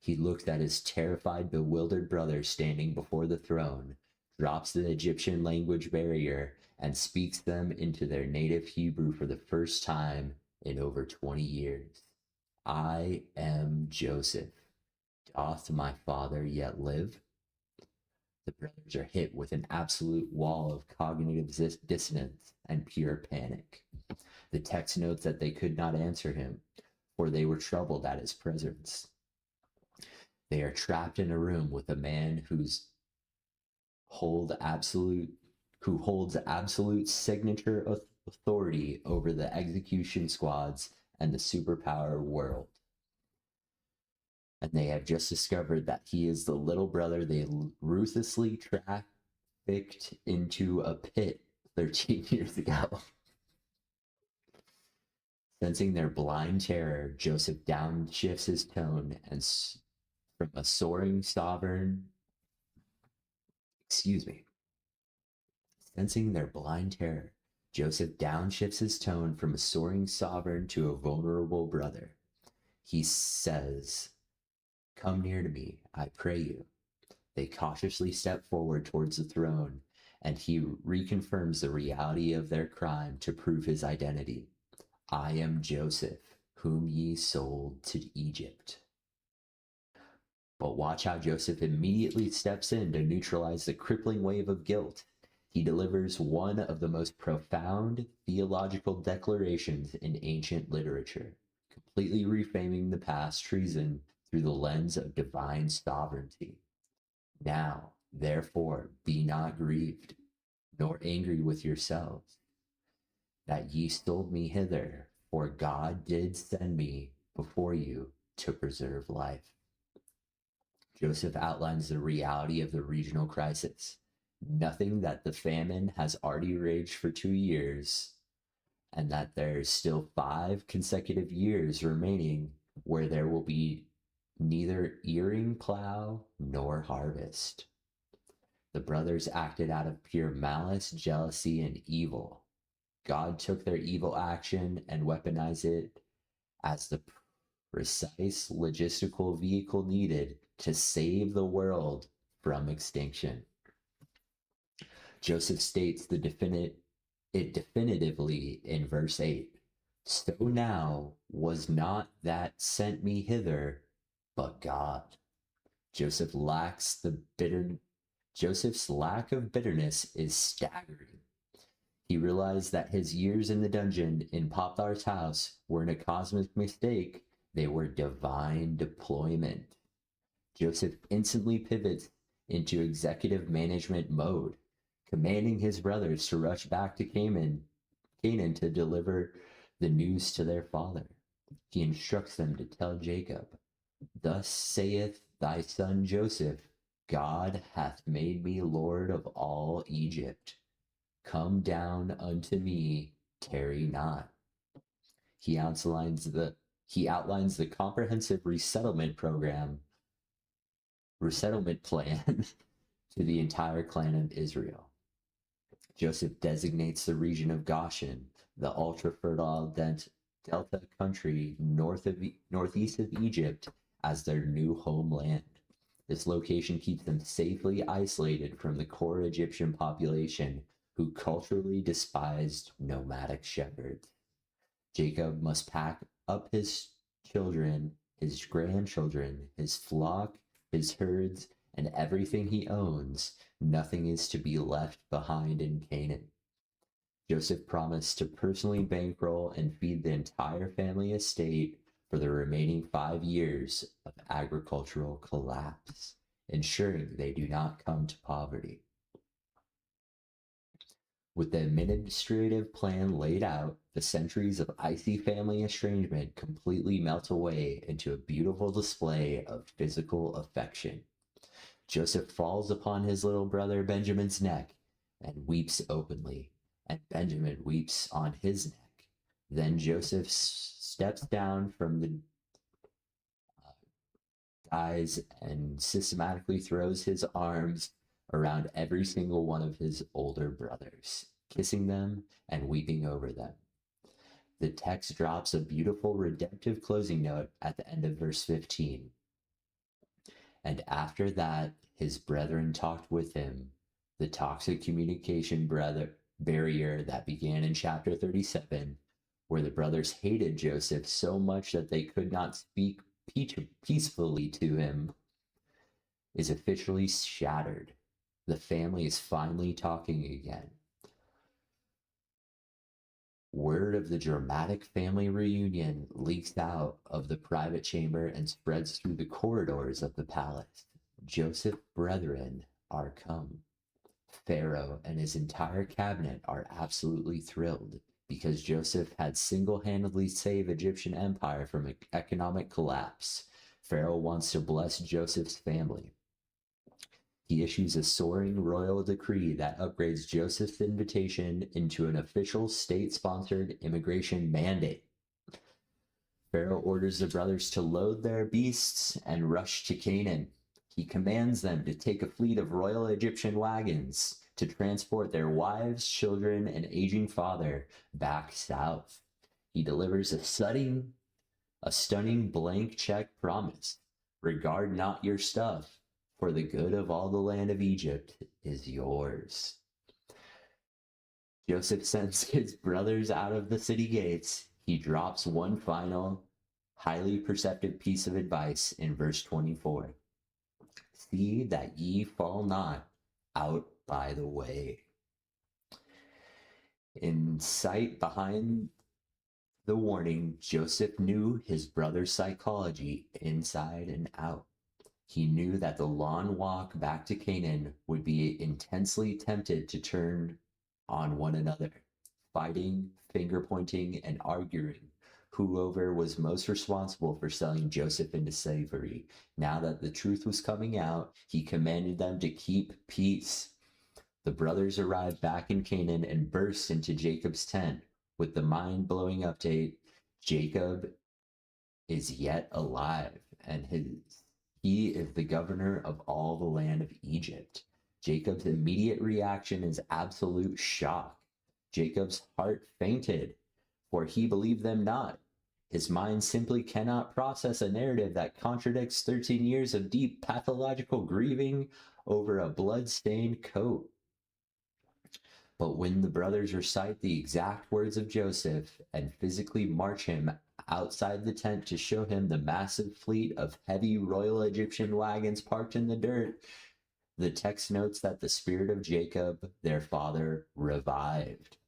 [SPEAKER 1] He looked at his terrified, bewildered brother standing before the throne, drops the Egyptian language barrier, and speaks them into their native Hebrew for the first time in over 20 years. I am Joseph. Doth my father yet live? The brothers are hit with an absolute wall of cognitive dissonance and pure panic. The text notes that they could not answer him, for they were troubled at his presence. They are trapped in a room with a man who holds absolute signature authority over the execution squads and the superpower world. And they have just discovered that he is the little brother they ruthlessly trafficked into a pit 13 years ago. Sensing their blind terror, Joseph downshifts his tone and from a soaring sovereign, Sensing their blind terror, Joseph downshifts his tone from a soaring sovereign to a vulnerable brother. He says, "Come near to me, I pray you." They cautiously step forward towards the throne, and he reconfirms the reality of their crime to prove his identity. I am Joseph, whom ye sold to Egypt. But watch how Joseph immediately steps in to neutralize the crippling wave of guilt. He delivers one of the most profound theological declarations in ancient literature, completely reframing the past treason through the lens of divine sovereignty. Now, therefore, be not grieved, nor angry with yourselves, that ye sold me hither, for God did send me before you to preserve life. Joseph outlines the reality of the regional crisis. Nothing that the famine has already raged for 2 years, and that there's still 5 consecutive years remaining where there will be neither earing plow nor harvest. The brothers acted out of pure malice, jealousy, and evil. God took their evil action and weaponized it as the precise logistical vehicle needed to save the world from extinction. Joseph states it definitively in verse 8. So now was not that sent me hither, but God. Joseph's lack of bitterness is staggering. He realized that his years in the dungeon in Pothar's house weren't a cosmic mistake, they were divine deployment. Joseph instantly pivots into executive management mode, commanding his brothers to rush back to Canaan to deliver the news to their father. He instructs them to tell Jacob, "Thus saith thy son Joseph, God hath made me Lord of all Egypt. Come down unto me, tarry not." He outlines the comprehensive resettlement plan to the entire clan of Israel. Joseph designates the region of Goshen, the ultra-fertile delta country northeast of Egypt, as their new homeland. This location keeps them safely isolated from the core Egyptian population, who culturally despised nomadic shepherds. Jacob must pack up his children his grandchildren, his flock, his herds, and everything he owns. Nothing is to be left behind in Canaan. Joseph promised to personally bankroll and feed the entire family estate for the remaining 5 years of agricultural collapse, ensuring they do not come to poverty. With the administrative plan laid out, the centuries of icy family estrangement completely melt away into a beautiful display of physical affection. Joseph falls upon his little brother Benjamin's neck and weeps openly, and Benjamin weeps on his neck. Then Joseph steps down from the guys and systematically throws his arms around every single one of his older brothers, kissing them and weeping over them. The text drops a beautiful redemptive closing note at the end of verse 15. And after that, his brethren talked with him, the toxic communication barrier that began in chapter 37, where the brothers hated Joseph so much that they could not speak peacefully to him, is officially shattered. The family is finally talking again. Word of the dramatic family reunion leaks out of the private chamber and spreads through the corridors of the palace. Joseph's brethren are come. Pharaoh and his entire cabinet are absolutely thrilled because Joseph had single-handedly saved Egyptian empire from economic collapse. Pharaoh wants to bless Joseph's family. He issues a soaring royal decree that upgrades Joseph's invitation into an official state-sponsored immigration mandate. Pharaoh orders the brothers to load their beasts and rush to Canaan. He commands them to take a fleet of royal Egyptian wagons to transport their wives, children, and aging father back south. He delivers a stunning blank check promise. Regard not your stuff, for the good of all the land of Egypt is yours. Joseph sends his brothers out of the city gates. He drops one final, highly perceptive piece of advice in verse 24. See that ye fall not out by the way. In sight behind the warning, Joseph knew his brother's psychology inside and out. He knew that the long walk back to Canaan would be intensely tempted to turn on one another, fighting, finger-pointing, and arguing whoever was most responsible for selling Joseph into slavery. Now that the truth was coming out, he commanded them to keep peace. The brothers arrived back in Canaan and burst into Jacob's tent with the mind-blowing update: Jacob is yet alive, and he is the governor of all the land of Egypt. Jacob's immediate reaction is absolute shock. Jacob's heart fainted, for he believed them not. His mind simply cannot process a narrative that contradicts 13 years of deep pathological grieving over a blood-stained coat. But when the brothers recite the exact words of Joseph and physically march him outside the tent to show him the massive fleet of heavy royal Egyptian wagons parked in the dirt, the text notes that the spirit of Jacob, their father, revived.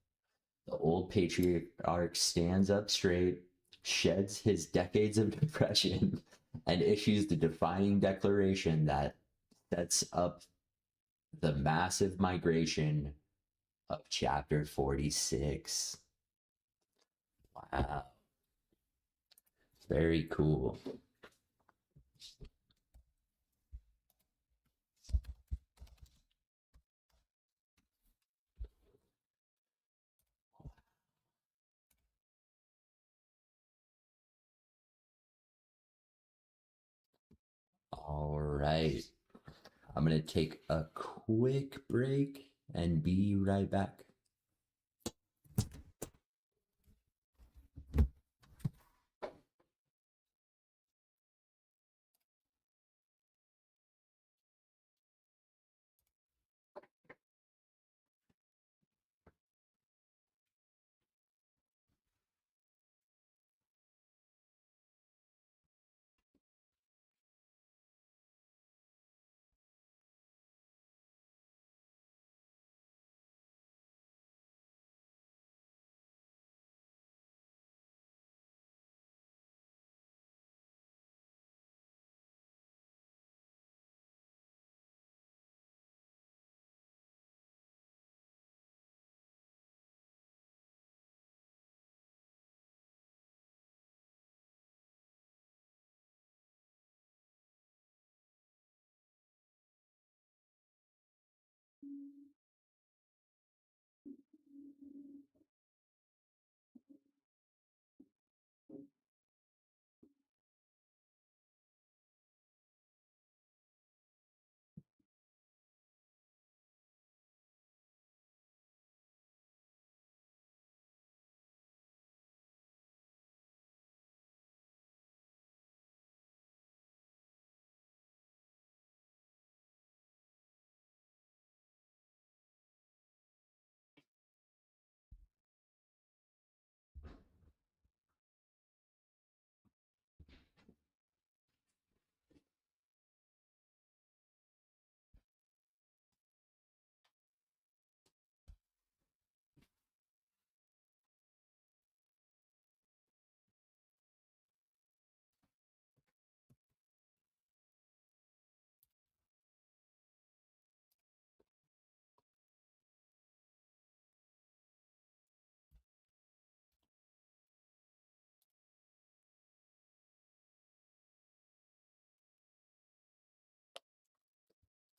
[SPEAKER 1] The old patriarch stands up straight, sheds his decades of depression, and issues the defining declaration that sets up the massive migration of chapter 46. Wow. Very cool. All right. I'm going to take a quick break and be right back.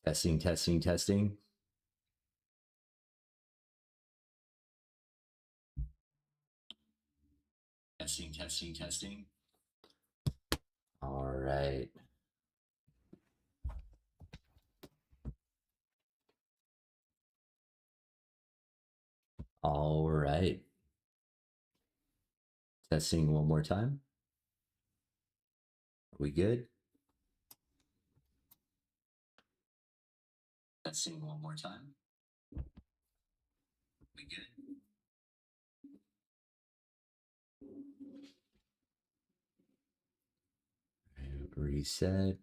[SPEAKER 1] Testing, testing, testing. Testing, testing, testing. All right. All right. Testing one more time. Are we good? Testing one more time. We good? Reset.